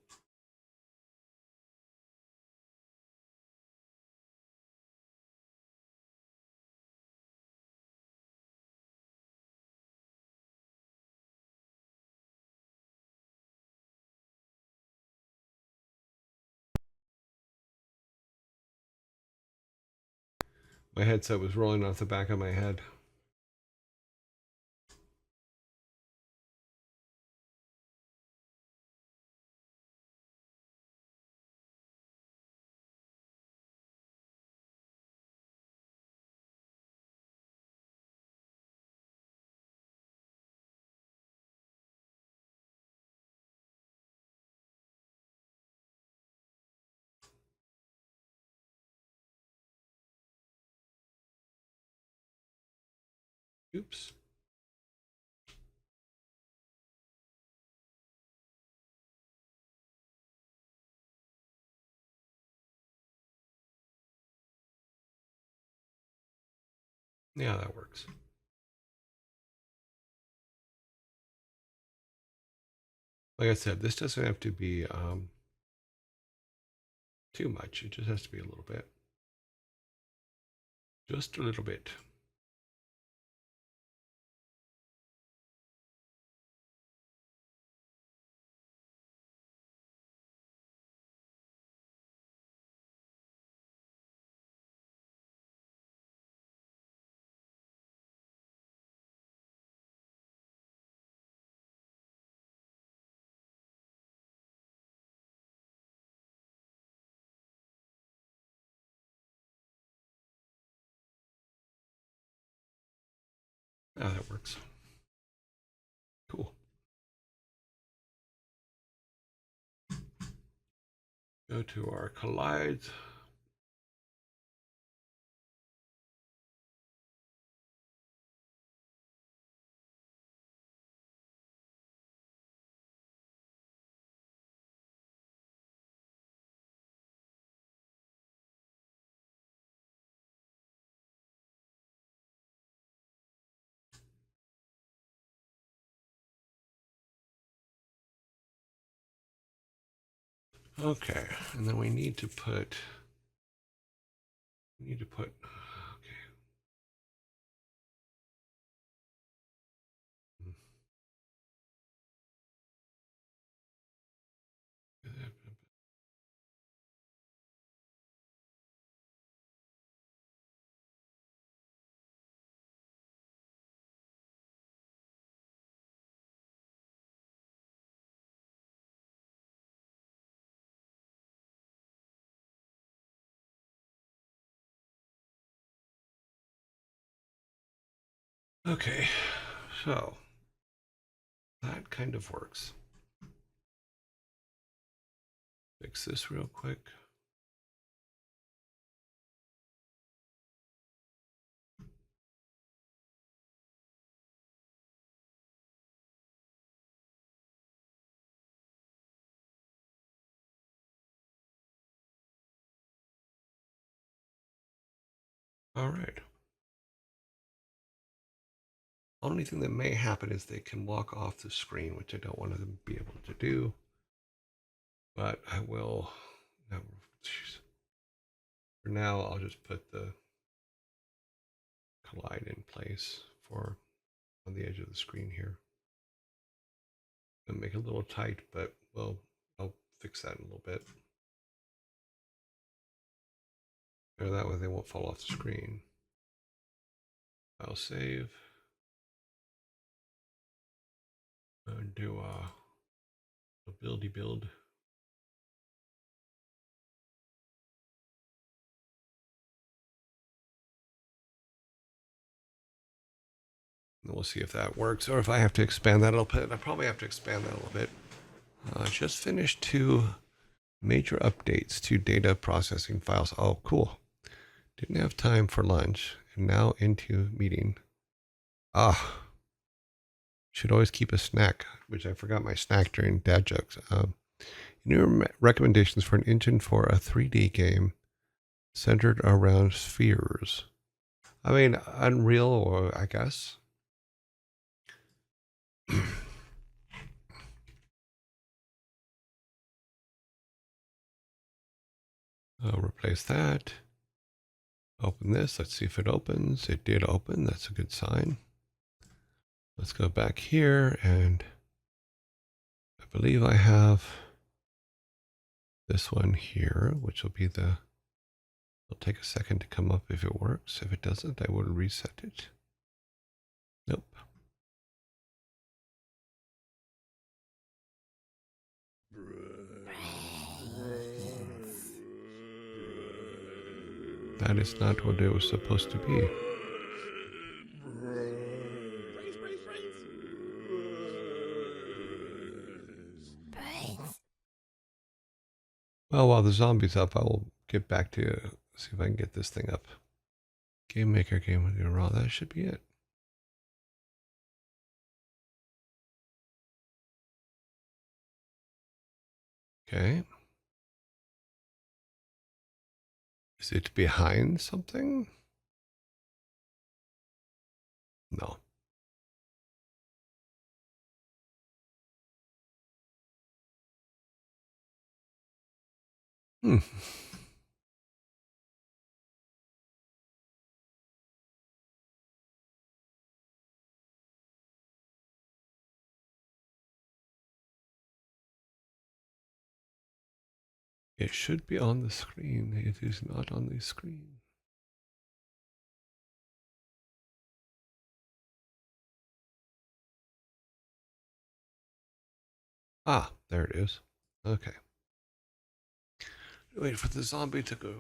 My headset was rolling off the back of my head. Oops. Yeah, that works. Like I said, this doesn't have to be too much. It just has to be a little bit. Just a little bit. Ah, that works. Cool. Go to our collides. Okay, and then we need to put. Okay. Okay, so that kind of works. Fix this real quick. All right. Only thing that may happen is they can walk off the screen, which I don't want them to be able to do. But I will. No, for now, I'll just put the collide in place for on the edge of the screen here. Gonna make it a little tight, but I'll fix that in a little bit. Or that way they won't fall off the screen. I'll save. And do a buildy build. And we'll see if that works, or if I have to expand that a little bit. I probably have to expand that a little bit. Just finished 2 major updates to data processing files. Oh, cool. Didn't have time for lunch, and now into meeting. Ah, should always keep a snack, which I forgot my snack during dad jokes. New recommendations for an engine for a 3D game centered around spheres. I mean, Unreal, or I guess. I'll replace that. Open this. Let's see if it opens. It did open. That's a good sign. Let's go back here, and I believe I have this one here, which will be the It'll take a second to come up if it works. If it doesn't, I will reset it. Nope. That is not what it was supposed to be. Well, while the zombie's up, I will get back to you, see if I can get this thing up. Game Maker game with raw. That should be it. Okay. Is it behind something? No. Hmm. It should be on the screen. It is not on the screen. Ah, there it is. Okay. Wait for the zombie to go.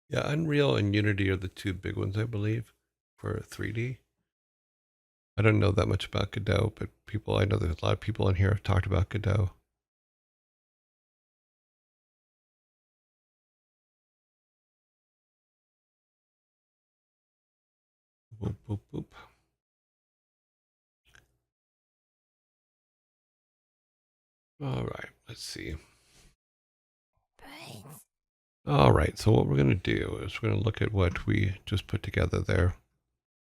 Yeah, Unreal and Unity are the two big ones, I believe, for 3D. I don't know that much about Godot, but I know there's a lot of people in here have talked about Godot. Boop, boop, boop. All right, let's see. All right, so what we're going to do is we're going to look at what we just put together there.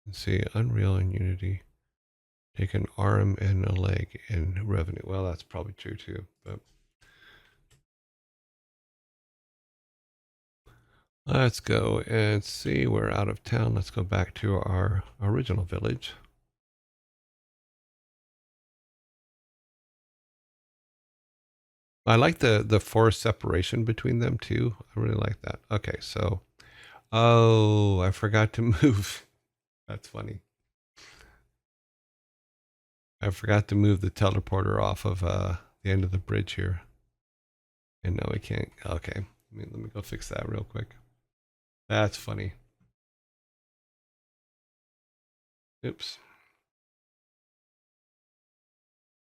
Let's see, Unreal and Unity. Take an arm and a leg in revenue. Well, that's probably true too, but let's go and see. We're out of town. Let's go back to our original village. I like the forest separation between them too. I really like that. Okay, so, oh, I forgot to move. That's funny. I forgot to move the teleporter off of the end of the bridge here. And now we can't. Okay, let me go fix that real quick. That's funny. Oops.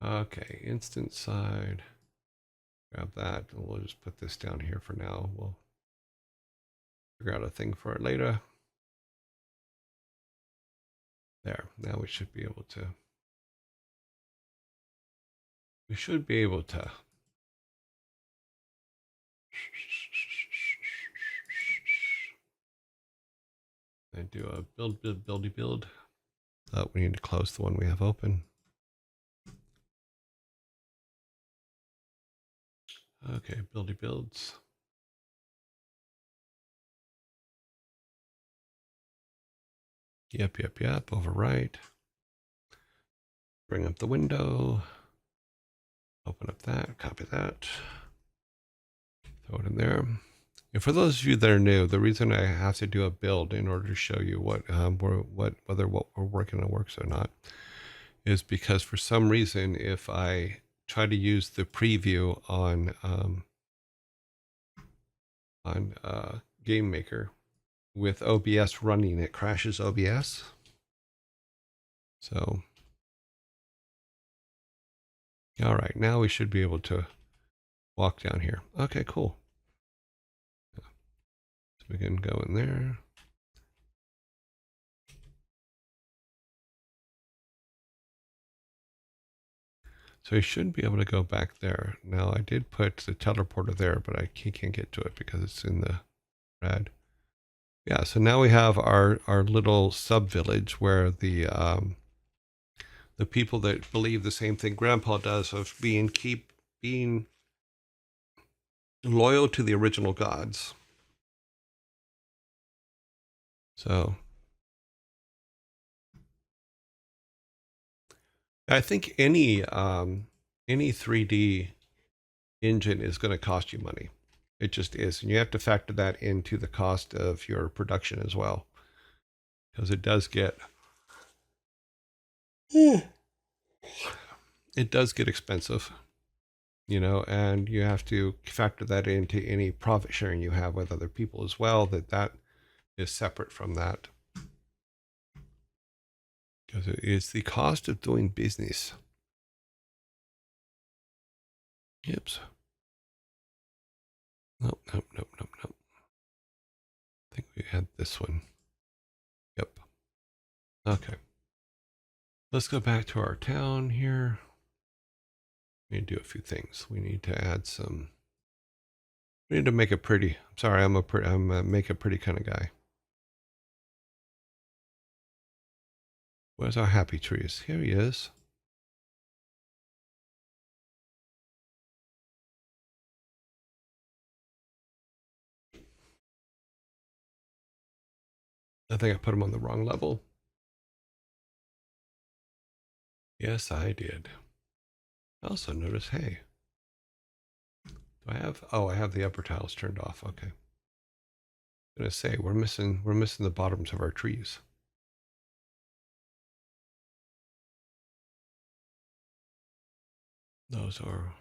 Okay, instant side. Grab that, and we'll just put this down here for now. We'll figure out a thing for it later. There, now we should be able to. We should be able to. And do a build. We need to close the one we have open. Okay, builds. Yep, overwrite. Bring up the window. Open up that, copy that. Throw it in there. And for those of you that are new, the reason I have to do a build in order to show you whether what we're working on works or not is because for some reason, if I try to use the preview on Game Maker with OBS running, it crashes OBS. So, all right, now we should be able to walk down here. Okay, cool. So we can go in there. So you should be able to go back there. Now I did put the teleporter there, but I can't get to it because it's in the red. Yeah, so now we have our little sub village where the people that believe the same thing Grandpa does of being loyal to the original gods So I think any 3D engine is going to cost you money. It just is, and you have to factor that into the cost of your production as well, because it does get expensive, and you have to factor that into any profit sharing you have with other people as well. That is separate from that, because it is the cost of doing business. Yips. Nope, nope, nope, nope, nope. I think we had this one. Yep. Okay. Let's go back to our town here. We need to do a few things. We need to add some. We need to make it pretty. I'm sorry, I'm a make it pretty kind of guy. Where's our happy trees? Here he is. I think I put him on the wrong level. Yes, I did. I also notice, hey, do I have? Oh, I have the upper tiles turned off. Okay. I'm gonna say we're missing the bottoms of our trees. Those are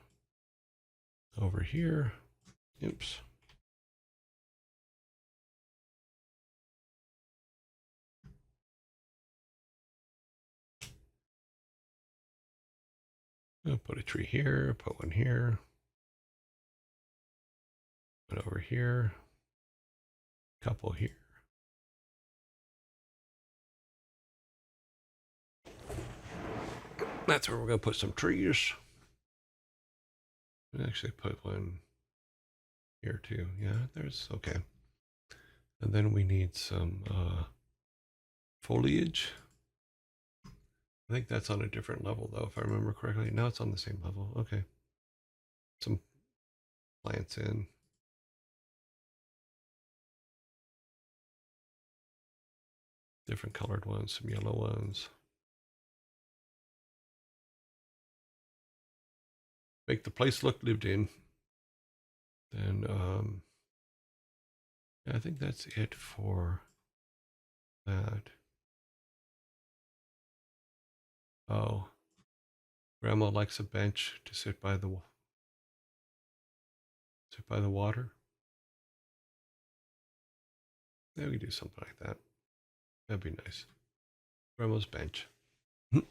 over here. Oops. I'll put a tree here, put one here, one over here, a couple here. That's where we're gonna put some trees. We actually put one here too. Yeah, there's okay. And then we need some foliage. I think that's on a different level though, if I remember correctly. No, it's on the same level. Okay. Some plants in. Different colored ones, some yellow ones. Make the place look lived in. Then I think that's it for that. Oh, Grandma likes a bench to sit by the water. Yeah, we do something like that. That'd be nice. Grandma's bench. It's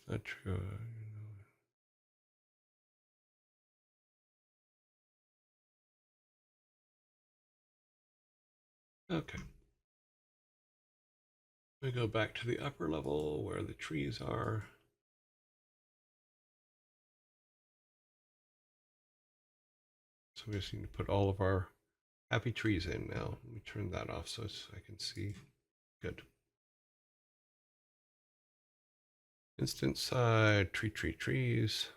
not true. Okay. We go back to the upper level where the trees are. So we just need to put all of our happy trees in now. Let me turn that off so I can see. Good. Instant side, trees.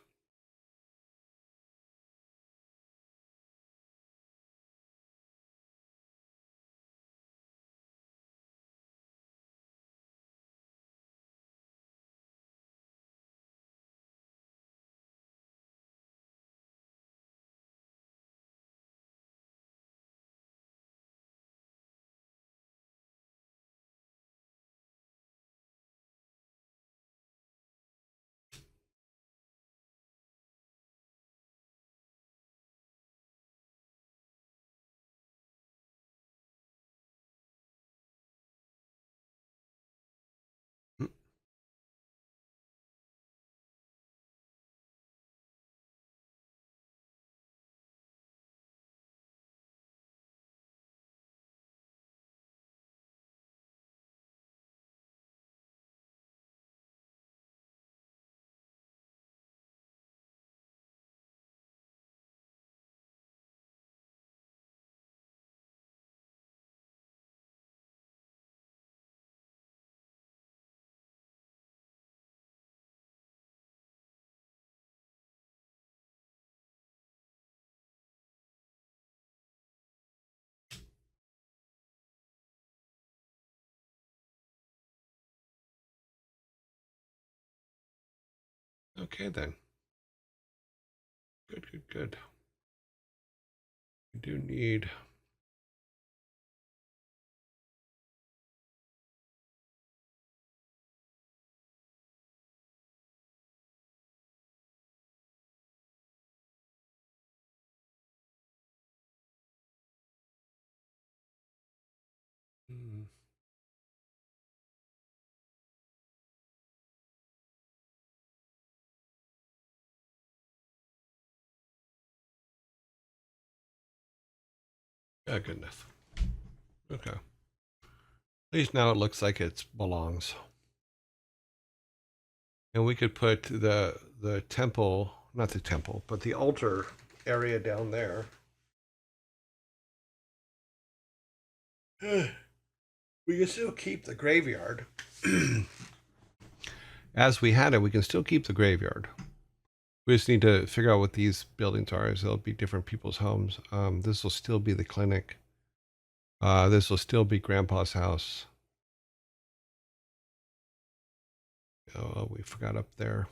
Okay then. Good, good, good. We do need. Hmm. Oh, goodness. Okay. At least now it looks like it belongs. And we could put the temple, not the temple, but the altar area down there. We can still keep the graveyard. As we had it, we can still keep the graveyard. We just need to figure out what these buildings are. So they'll be different people's homes. This will still be the clinic. This will still be Grandpa's house. Oh, we forgot up there.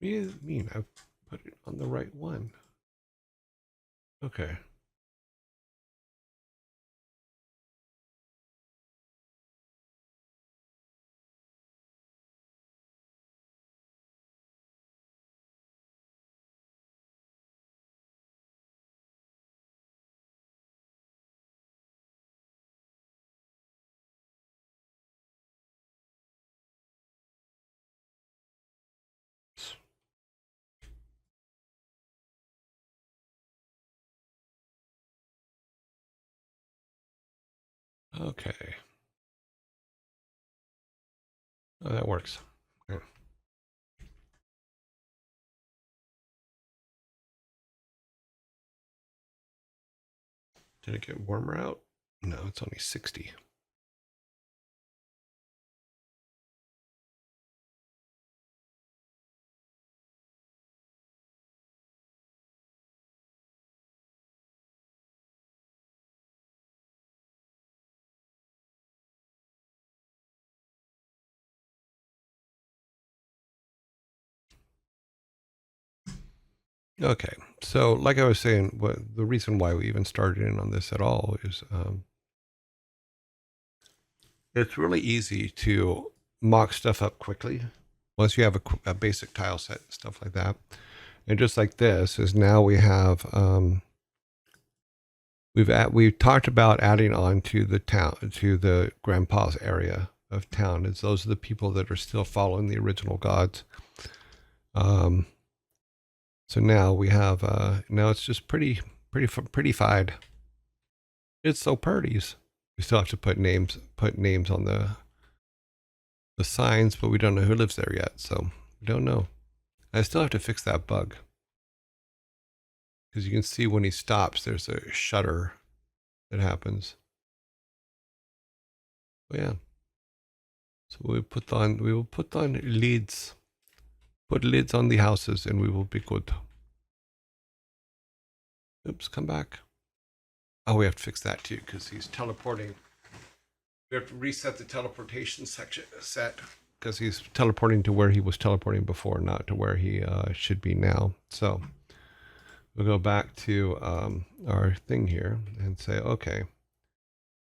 What do you mean? I put it on the right one. Okay. Okay. Oh, that works. Yeah. Did it get warmer out? No, it's only 60. Okay. So, like I was saying, what the reason why we even started in on this at all is it's really easy to mock stuff up quickly once you have a basic tile set and stuff like that. And just like this is now we have we've talked about adding on to the town to the grandpa's area of town. It's those are the people that are still following the original gods. So now we have now it's just pretty-fied. It's so pretties. We still have to put names on the signs, but we don't know who lives there yet, so we don't know. I still have to fix that bug because you can see when he stops, there's a shutter that happens. But yeah. So we will put on lids, put lids on the houses, and we will be good. Oops, come back. Oh, we have to fix that too because he's teleporting. We have to reset the teleportation section set because he's teleporting to where he was teleporting before, not to where he should be now. So We'll go back to our thing here and say, okay,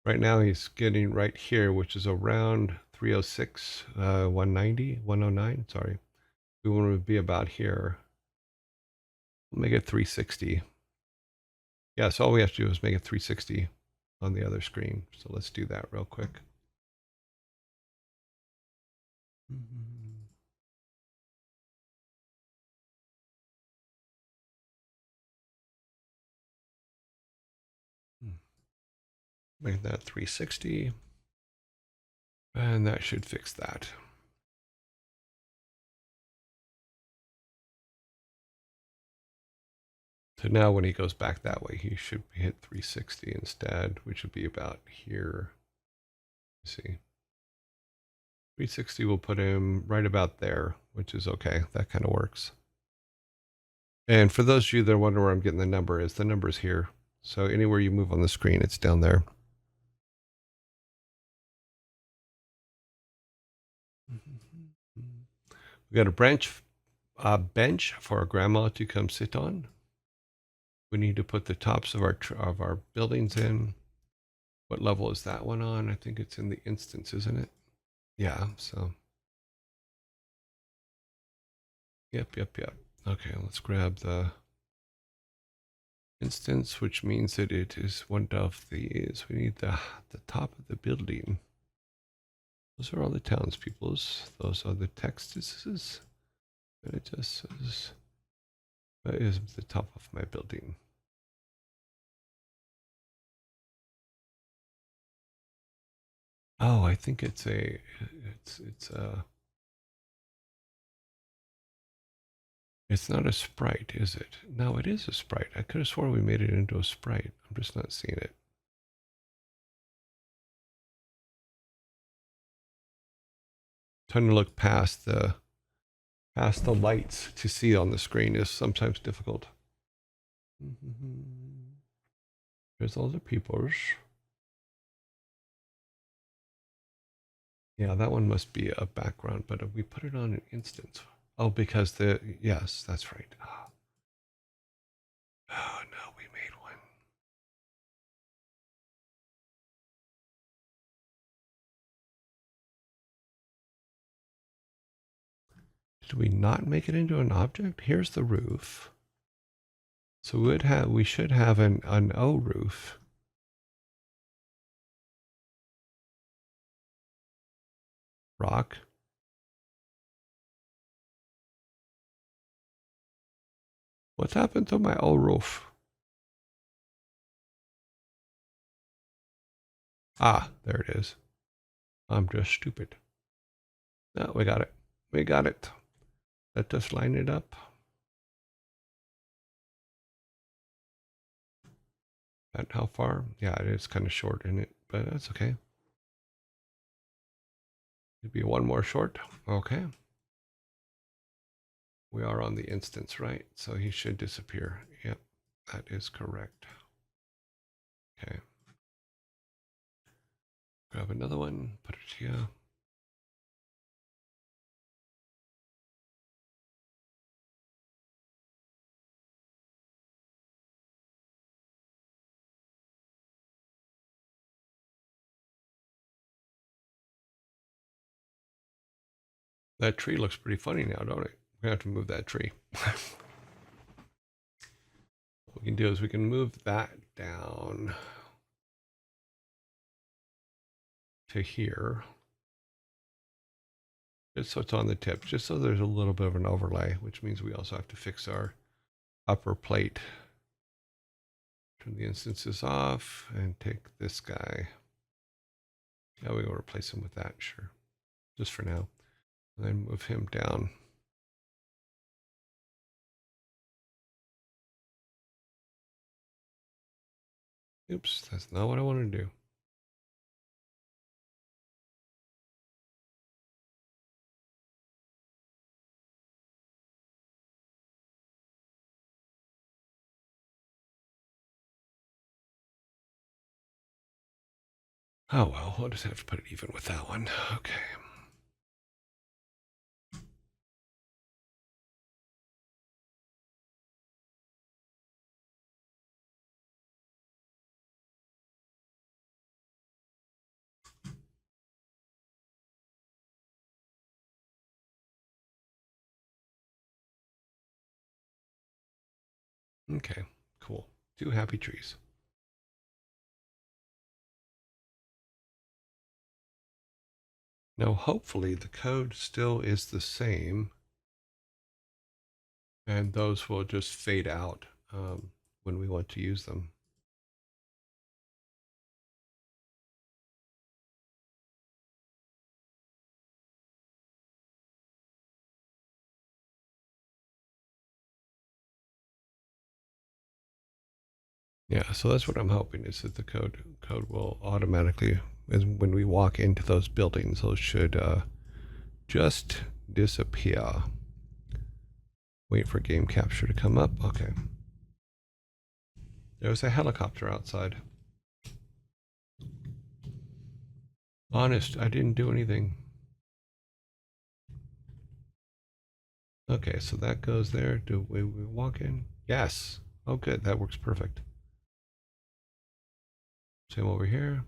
right now he's getting right here, which is around 306, 190, 109. Sorry. We want to be about here. We'll make it 360. Yeah, so all we have to do is make it 360 on the other screen. So let's do that real quick. Make that 360. And that should fix that. So now when he goes back that way, he should hit 360 instead, which would be about here. Let's see. 360 will put him right about there, which is okay. That kind of works. And for those of you that wonder where I'm getting the number is, the number is here. So anywhere you move on the screen, it's down there. We got a bench for our grandma to come sit on. We need to put the tops of our buildings in. What level is that one on? I think it's in the instance, isn't it? Yeah, so. Yep. Okay, let's grab the instance, which means that it is one of these. We need the top of the building. Those are all the townspeople's. Those are the textuses. And it just says, that is the top of my building. Oh, I think it's a it's not a sprite, is it? No, it is a sprite. I could have sworn we made it into a sprite. I'm just not seeing it. Trying to look past the lights to see on the screen is sometimes difficult. There's all the peoples. Yeah, that one must be a background, but we put it on an instance. Oh, because yes, that's right. Oh no, we made one. Did we not make it into an object? Here's the roof. So we should have an O roof. Rock. What's happened to my O roof? Ah, there it is. I'm just stupid. No, we got it. We got it. Let us line it up. And how far? Yeah, it is kind of short in it, but that's okay. Maybe one more short. Okay. We are on the instance, right? So he should disappear. Yep, that is correct. Okay. Grab another one, put it here. That tree looks pretty funny now, don't it? We're gonna have to move that tree. What we can do is we can move that down to here. Just so it's on the tip, just so there's a little bit of an overlay, which means we also have to fix our upper plate. Turn the instances off and take this guy. Yeah, we will replace him with that, sure. Just for now. And then move him down. Oops, that's not what I want to do. Oh well, we'll just have to put it even with that one. Okay. Okay, cool. 2 happy trees. Now, hopefully the code still is the same, and those will just fade out when we want to use them. Yeah, so that's what I'm hoping, is that the code will automatically, when we walk into those buildings, those should just disappear. Wait for game capture to come up. Okay. There's a helicopter outside. Honest, I didn't do anything. Okay, so that goes there. Do we walk in? Yes. Oh, good. That works perfect. Same over here.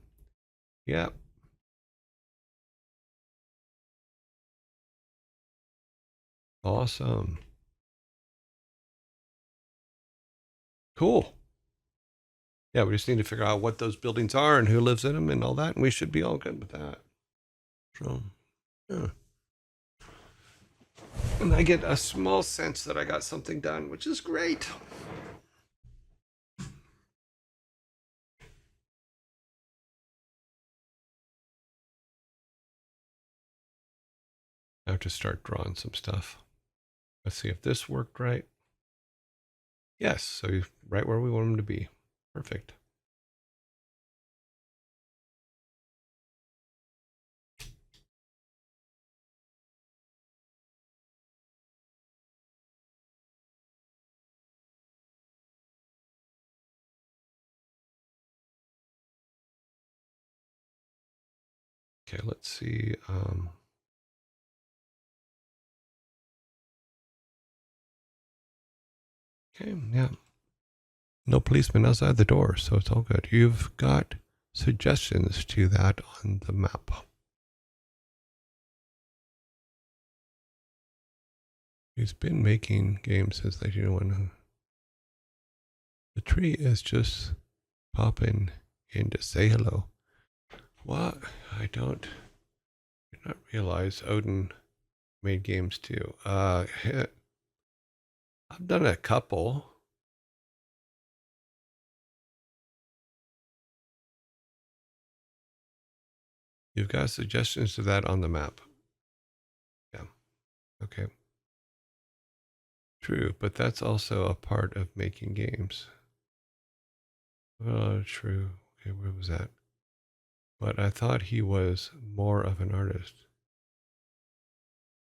Yep. Awesome. Cool. Yeah, we just need to figure out what those buildings are and who lives in them and all that, and we should be all good with that. So, yeah. And I get a small sense that I got something done, which is great. I have to start drawing some stuff. Let's see if this worked right. Yes, so right where we want them to be. Perfect. Okay, let's see. Okay, yeah. No policeman outside the door, so it's all good. You've got suggestions to that on the map. He's been making games since 1901. The tree is just popping in to say hello. What? I did not realize Odin made games too. I've done a couple. You've got suggestions to that on the map. Yeah. Okay. True, but that's also a part of making games. True. Okay, where was that? But I thought he was more of an artist.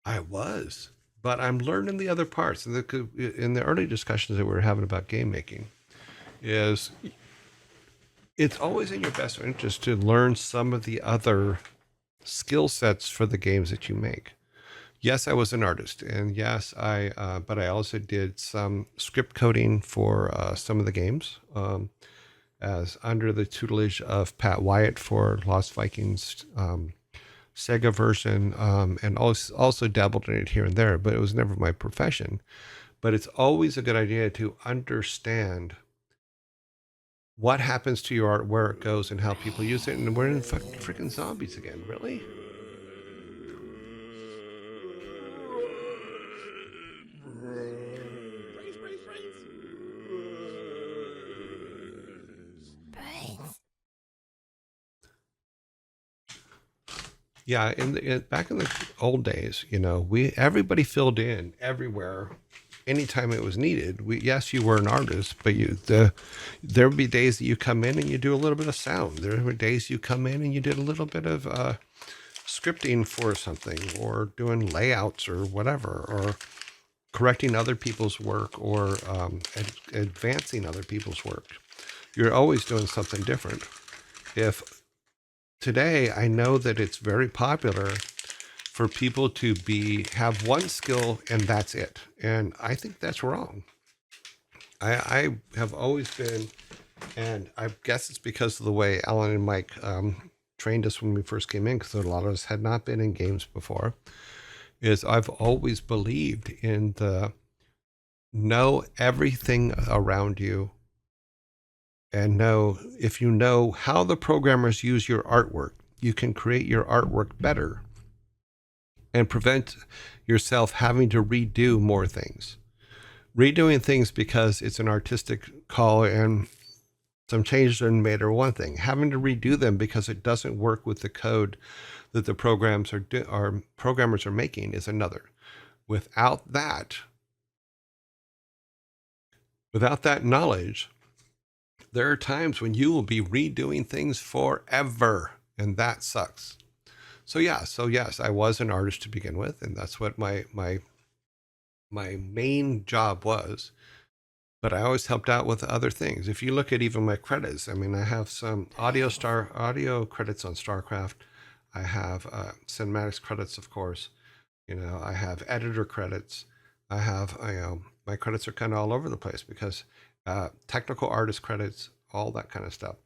I was, but I'm learning the other parts. In the early discussions that we were having about game making, is it's always in your best interest to learn some of the other skill sets for the games that you make. Yes, I was an artist, and yes, but I also did some script coding for some of the games, as under the tutelage of Pat Wyatt for Lost Vikings Sega version, and also dabbled in it here and there, but it was never my profession. But it's always a good idea to understand what happens to your art, where it goes, and how people use it. And we're in freaking zombies again, really? Yeah, back in the old days, everybody filled in everywhere, anytime it was needed. Yes, you were an artist, but there would be days that you come in and you do a little bit of sound. There were days you come in and you did a little bit of scripting for something, or doing layouts or whatever, or correcting other people's work, or advancing other people's work. You're always doing something different. If today, I know that it's very popular for people to have one skill and that's it. And I think that's wrong. I have always been, and I guess it's because of the way Alan and Mike trained us when we first came in, because a lot of us had not been in games before, is I've always believed in the know everything around you, and if you know how the programmers use your artwork, you can create your artwork better and prevent yourself having to redo more things. Redoing things because it's an artistic call and some changes are made are one thing. Having to redo them because it doesn't work with the code that the programmers are making is another. Without that knowledge, there are times when you will be redoing things forever, and that sucks. So yes, I was an artist to begin with, and that's what my main job was. But I always helped out with other things. If you look at even my credits, I mean, I have some audio credits on StarCraft. I have cinematics credits, of course. I have editor credits. I have, my credits are kind of all over the place because technical artist credits, all that kind of stuff,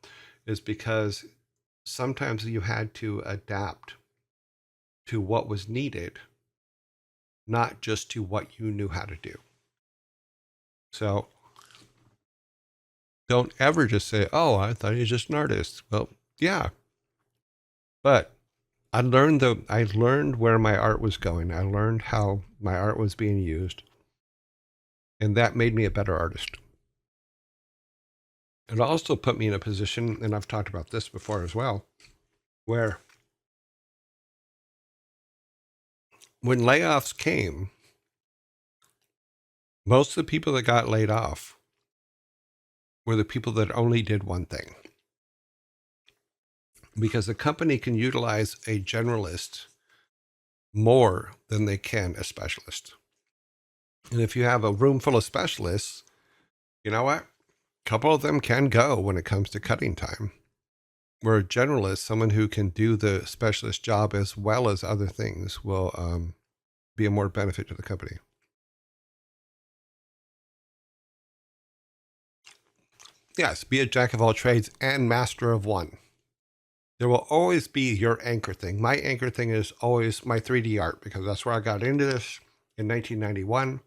is because sometimes you had to adapt to what was needed, not just to what you knew how to do. So don't ever just say, oh, I thought he was just an artist. Well, yeah. But I learned where my art was going. I learned how my art was being used. And that made me a better artist. It also put me in a position, and I've talked about this before as well, where when layoffs came, most of the people that got laid off were the people that only did one thing. Because the company can utilize a generalist more than they can a specialist. And if you have a room full of specialists, you know what? A couple of them can go when it comes to cutting time. Where a generalist, someone who can do the specialist job as well as other things, will be a more benefit to the company. Yes, be a jack of all trades and master of one. There will always be your anchor thing. My anchor thing is always my 3D art, because that's where I got into this in 1991,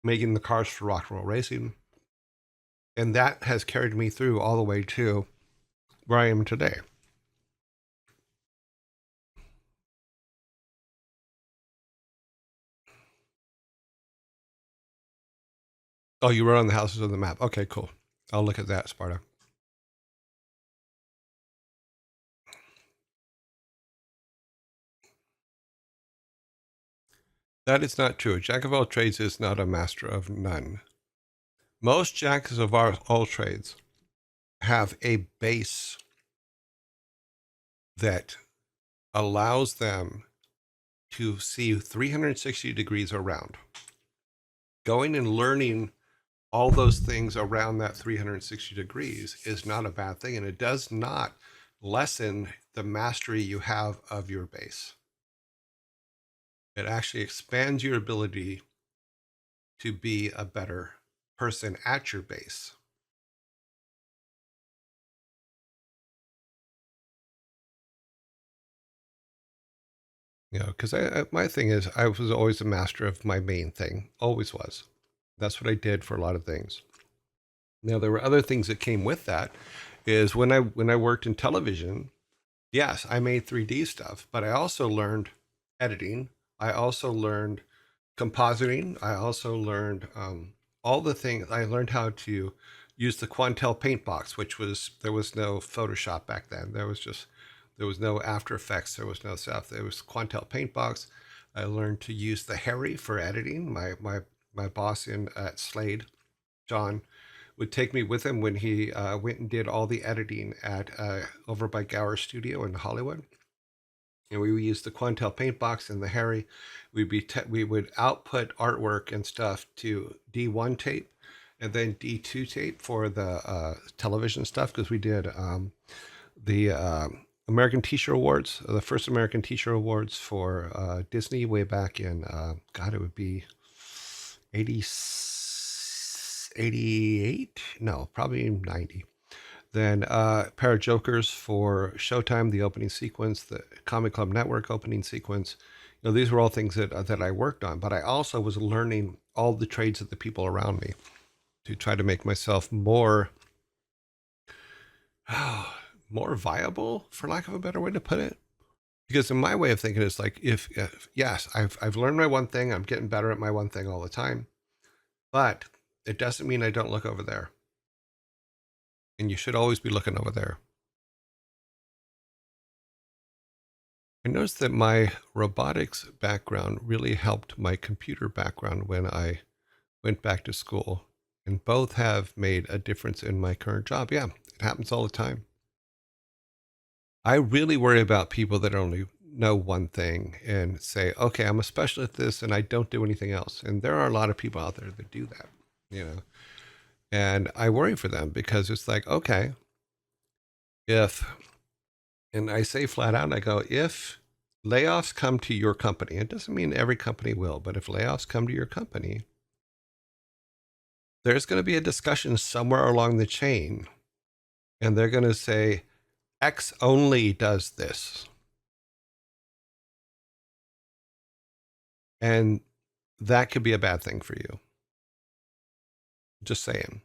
making the cars for rock and roll racing. And that has carried me through all the way to where I am today. Oh, you wrote on the houses on the map. Okay, cool. I'll look at that, Sparta. That is not true. A jack of all trades is not a master of none. Most jacks of all trades have a base that allows them to see 360 degrees around. Going and learning all those things around that 360 degrees is not a bad thing, and it does not lessen the mastery you have of your base. It actually expands your ability to be a better person at your base. Because my thing is, I was always a master of my main thing, always was. That's what I did for a lot of things. Now, there were other things that came with that. Is when I worked in television, yes, I made 3D stuff, but I also learned editing. I also learned compositing. I also learned all the things. I learned how to use the Quantel paint box, there was no Photoshop back then. There was no After Effects. There was no stuff. There was Quantel paint box. I learned to use the Harry for editing. My boss at Slade, John, would take me with him when he went and did all the editing at over by Gower Studio in Hollywood. And we would use the Quantel paint box and the Harry. We would output artwork and stuff to D1 tape and then D2 tape for the television stuff, because we did the American Teacher Awards, the first American Teacher Awards for Disney way back in, God, it would be 88? No, probably 90. Then Pair of Jokers for Showtime, the opening sequence, the Comic Club Network opening sequence. These were all things that I worked on, but I also was learning all the trades of the people around me to try to make myself more more viable, for lack of a better way to put it. Because in my way of thinking, it's like if yes, I've learned my one thing, I'm getting better at my one thing all the time, but it doesn't mean I don't look over there. And you should always be looking over there. I noticed that my robotics background really helped my computer background when I went back to school, and both have made a difference in my current job. Yeah, it happens all the time. I really worry about people that only know one thing and say, okay, I'm a specialist at this and I don't do anything else. And there are a lot of people out there that do that, you know, and I worry for them because it's like, okay, if, and I say flat out, I go, if layoffs come to your company, it doesn't mean every company will, but if layoffs come to your company, there's going to be a discussion somewhere along the chain, and they're going to say, X only does this. And that could be a bad thing for you. Just saying.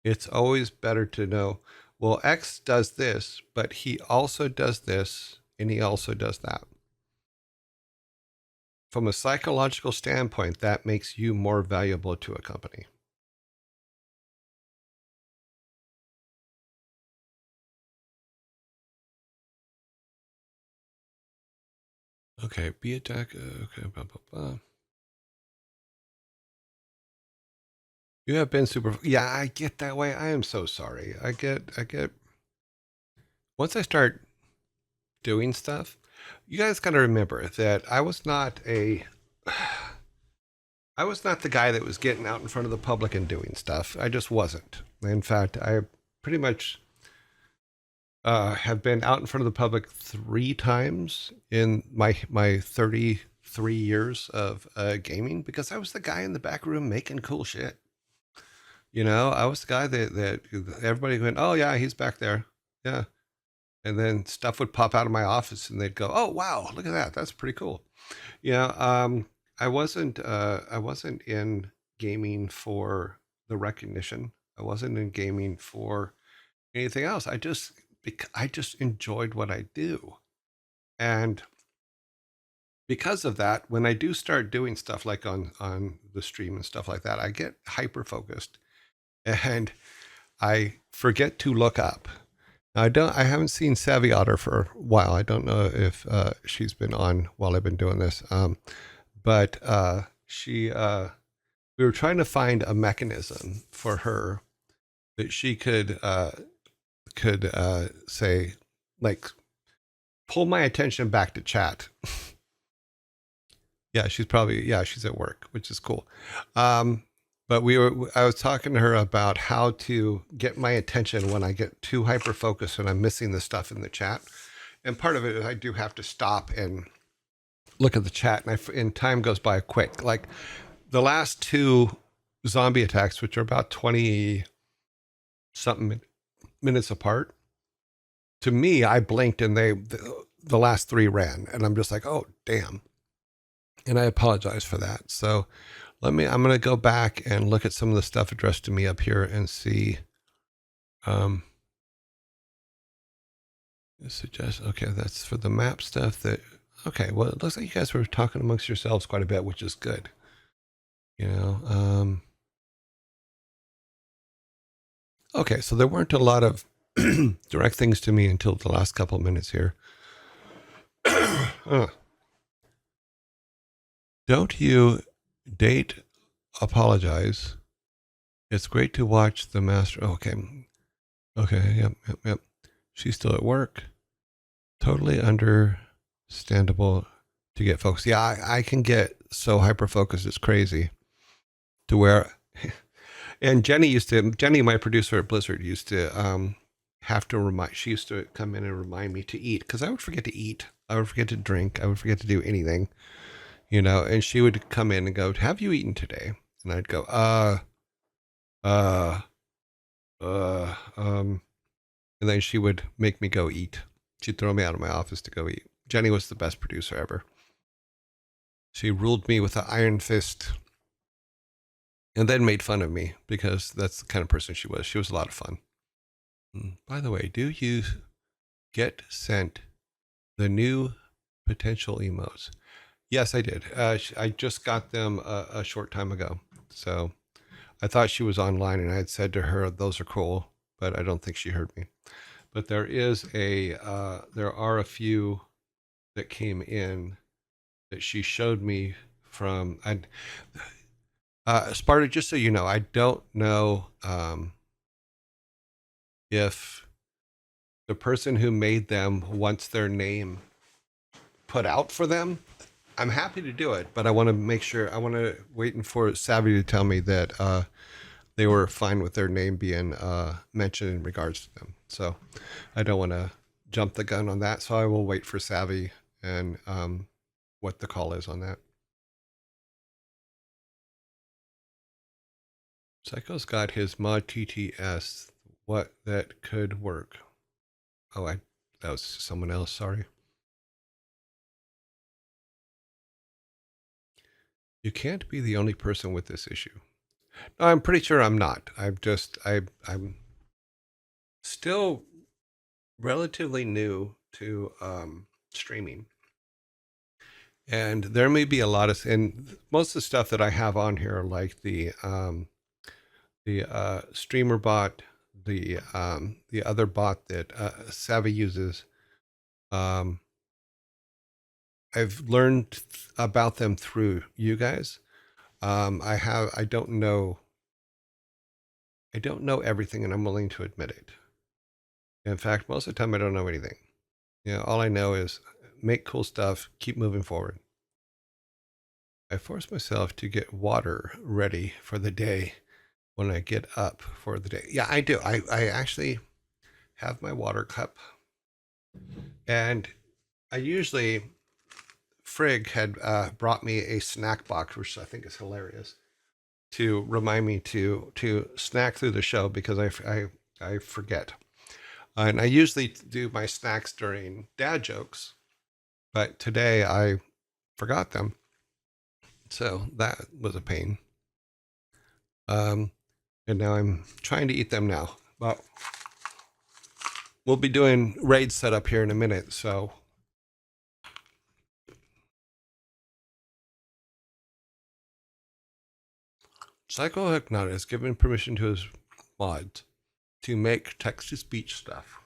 It's always better to know, well, X does this, but he also does this, and he also does that. From a psychological standpoint, that makes you more valuable to a company. Okay, be attack. Okay, blah, blah, blah. You have been super. Yeah, I get that way. I am so sorry. I get. Once I start doing stuff, you guys got to remember that I was not the guy that was getting out in front of the public and doing stuff. I just wasn't. In fact, I pretty much have been out in front of the public 3 times in my 33 years of gaming, because I was the guy in the back room making cool shit. You know, I was the guy that everybody went, oh yeah, he's back there. Yeah. And then stuff would pop out of my office and they'd go, oh wow, look at that. That's pretty cool. Yeah. I wasn't in gaming for the recognition. I wasn't in gaming for anything else. I just enjoyed what I do. And because of that, when I do start doing stuff like on the stream and stuff like that, I get hyper focused and I forget to look up. Now, I haven't seen Savvy Otter for a while. I don't know if she's been on while I've been doing this. But we were trying to find a mechanism for her that she could say, like, pull my attention back to chat. Yeah, she's at work, which is cool. But I was talking to her about how to get my attention when I get too hyper focused and I'm missing the stuff in the chat. And part of it is I do have to stop and look at the chat, and time goes by quick. Like the last 2 zombie attacks, which are about 20 something minutes apart, to me, I blinked and the last 3 ran, and I'm just like, oh damn. And I apologize for that. So I'm going to go back and look at some of the stuff addressed to me up here and see. Suggest, okay, that's for the map stuff okay, well, it looks like you guys were talking amongst yourselves quite a bit, which is good. You know, okay, so there weren't a lot of direct things to me until the last couple of minutes here. Don't you date apologize? It's great to watch the master. Okay. Yep. She's still at work. Totally understandable to get focused. Yeah, I can get so hyper focused. It's crazy to where, and Jenny, my producer at Blizzard, used to have to she used to come in and remind me to eat, because I would forget to eat. I would forget to drink. I would forget to do anything, you know, and she would come in and go, have you eaten today? And I'd go, and then she would make me go eat. She'd throw me out of my office to go eat. Jenny was the best producer ever. She ruled me with an iron fist. and then made fun of me because that's the kind of person she was. She was a lot of fun. By the way, do you get sent the new potential emotes? Yes, I did. I just got them a short time ago. So I thought she was online, and I had said to her, "Those are cool," but I don't think she heard me. But there are a few that came in that she showed me from. Sparta, just so you know, I don't know if the person who made them wants their name put out for them. I'm happy to do it, but I want to make sure. I want to waiting for Savvy to tell me that they were fine with their name being mentioned in regards to them. So I don't want to jump the gun on that. So I will wait for Savvy and what the call is on that. Psycho's got his mod TTS. What that could work. Oh, that was someone else. Sorry. You can't be the only person with this issue. No, I'm pretty sure I'm not. I'm still relatively new to streaming, and there may be a lot of, and most of the stuff that I have on here, like the streamer bot, the other bot that Savvy uses. Um, I've learned about them through you guys. I don't know everything, and I'm willing to admit it. In fact, most of the time I don't know anything. All I know is make cool stuff, keep moving forward. I force myself to get water ready for the day when I get up for the day. Yeah, I do. I actually have my water cup, and I usually Frigg had brought me a snack box, which I think is hilarious, to remind me to snack through the show because I forget. And I usually do my snacks during dad jokes, but today I forgot them. So that was a pain. And now I'm trying to eat them now. But we'll be doing raid setup here in a minute. So Psycho Hypnot has given permission to his mods to make text to speech stuff.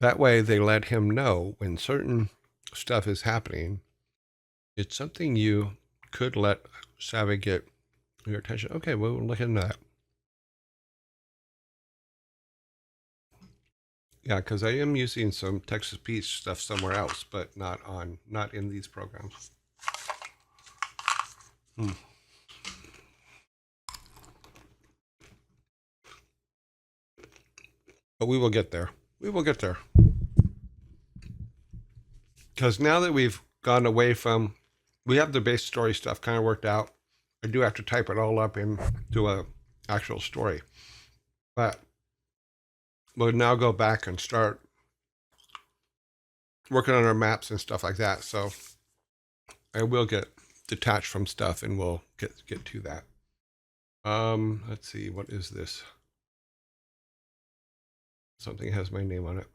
That way they let him know when certain stuff is happening. It's something you could let Savvy get your attention. Okay, well, we'll look into that. Yeah, because I am using some text to speech stuff somewhere else, but not in these programs. But we will get there. We will get there. Because now that we've gone away from, we have the base story stuff kind of worked out. I do have to type it all up into a actual story, but we'll now go back and start working on our maps and stuff like that. So I will get detached from stuff, and we'll get to that. Let's see, what is this? Something has my name on it.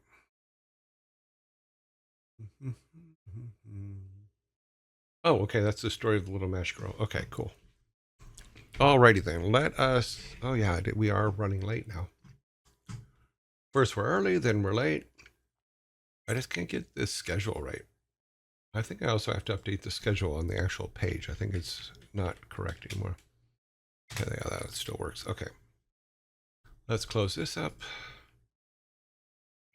Oh, okay, that's the story of the little mash girl. Okay, cool. Alrighty then, let us. Oh yeah, we are running late now. First we're early, then we're late. I just can't get this schedule right. I think I also have to update the schedule on the actual page. I think it's not correct anymore. Okay, yeah, that still works. Okay. Let's close this up.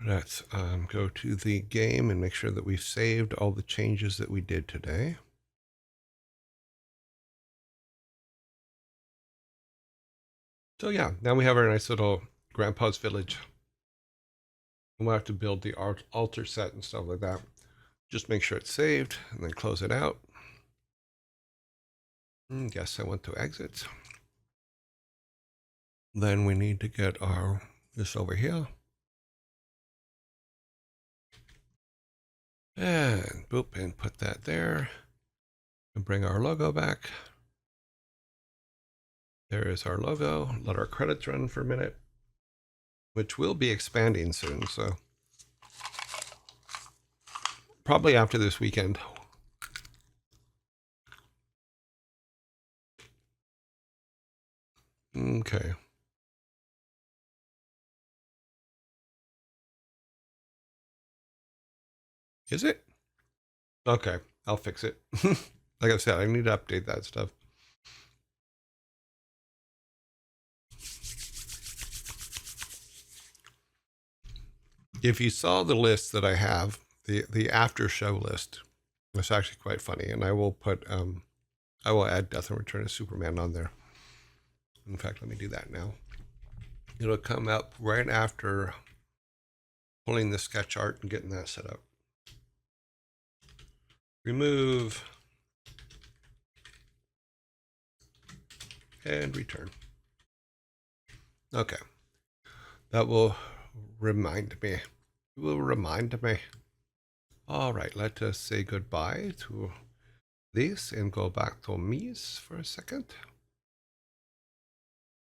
Let's go to the game and make sure that we've saved all the changes that we did today. So yeah, now we have our nice little grandpa's village. And we'll have to build the altar set and stuff like that. Just make sure it's saved and then close it out. Yes, I want to exit. Then we need to get this over here. And boop, and put that there. And bring our logo back. There is our logo. Let our credits run for a minute, which will be expanding soon. So probably after this weekend. Okay. Is it? Okay. I'll fix it. Like I said, I need to update that stuff. If you saw the list that I have, the after show list, it's actually quite funny, and I will put I will add Death and Return of Superman on there. In fact, let me do that now. It'll come up right after pulling the sketch art and getting that set up. Remove and return. Okay. That will remind me. It will remind me. All right, let us say goodbye to this and go back to Mies for a second.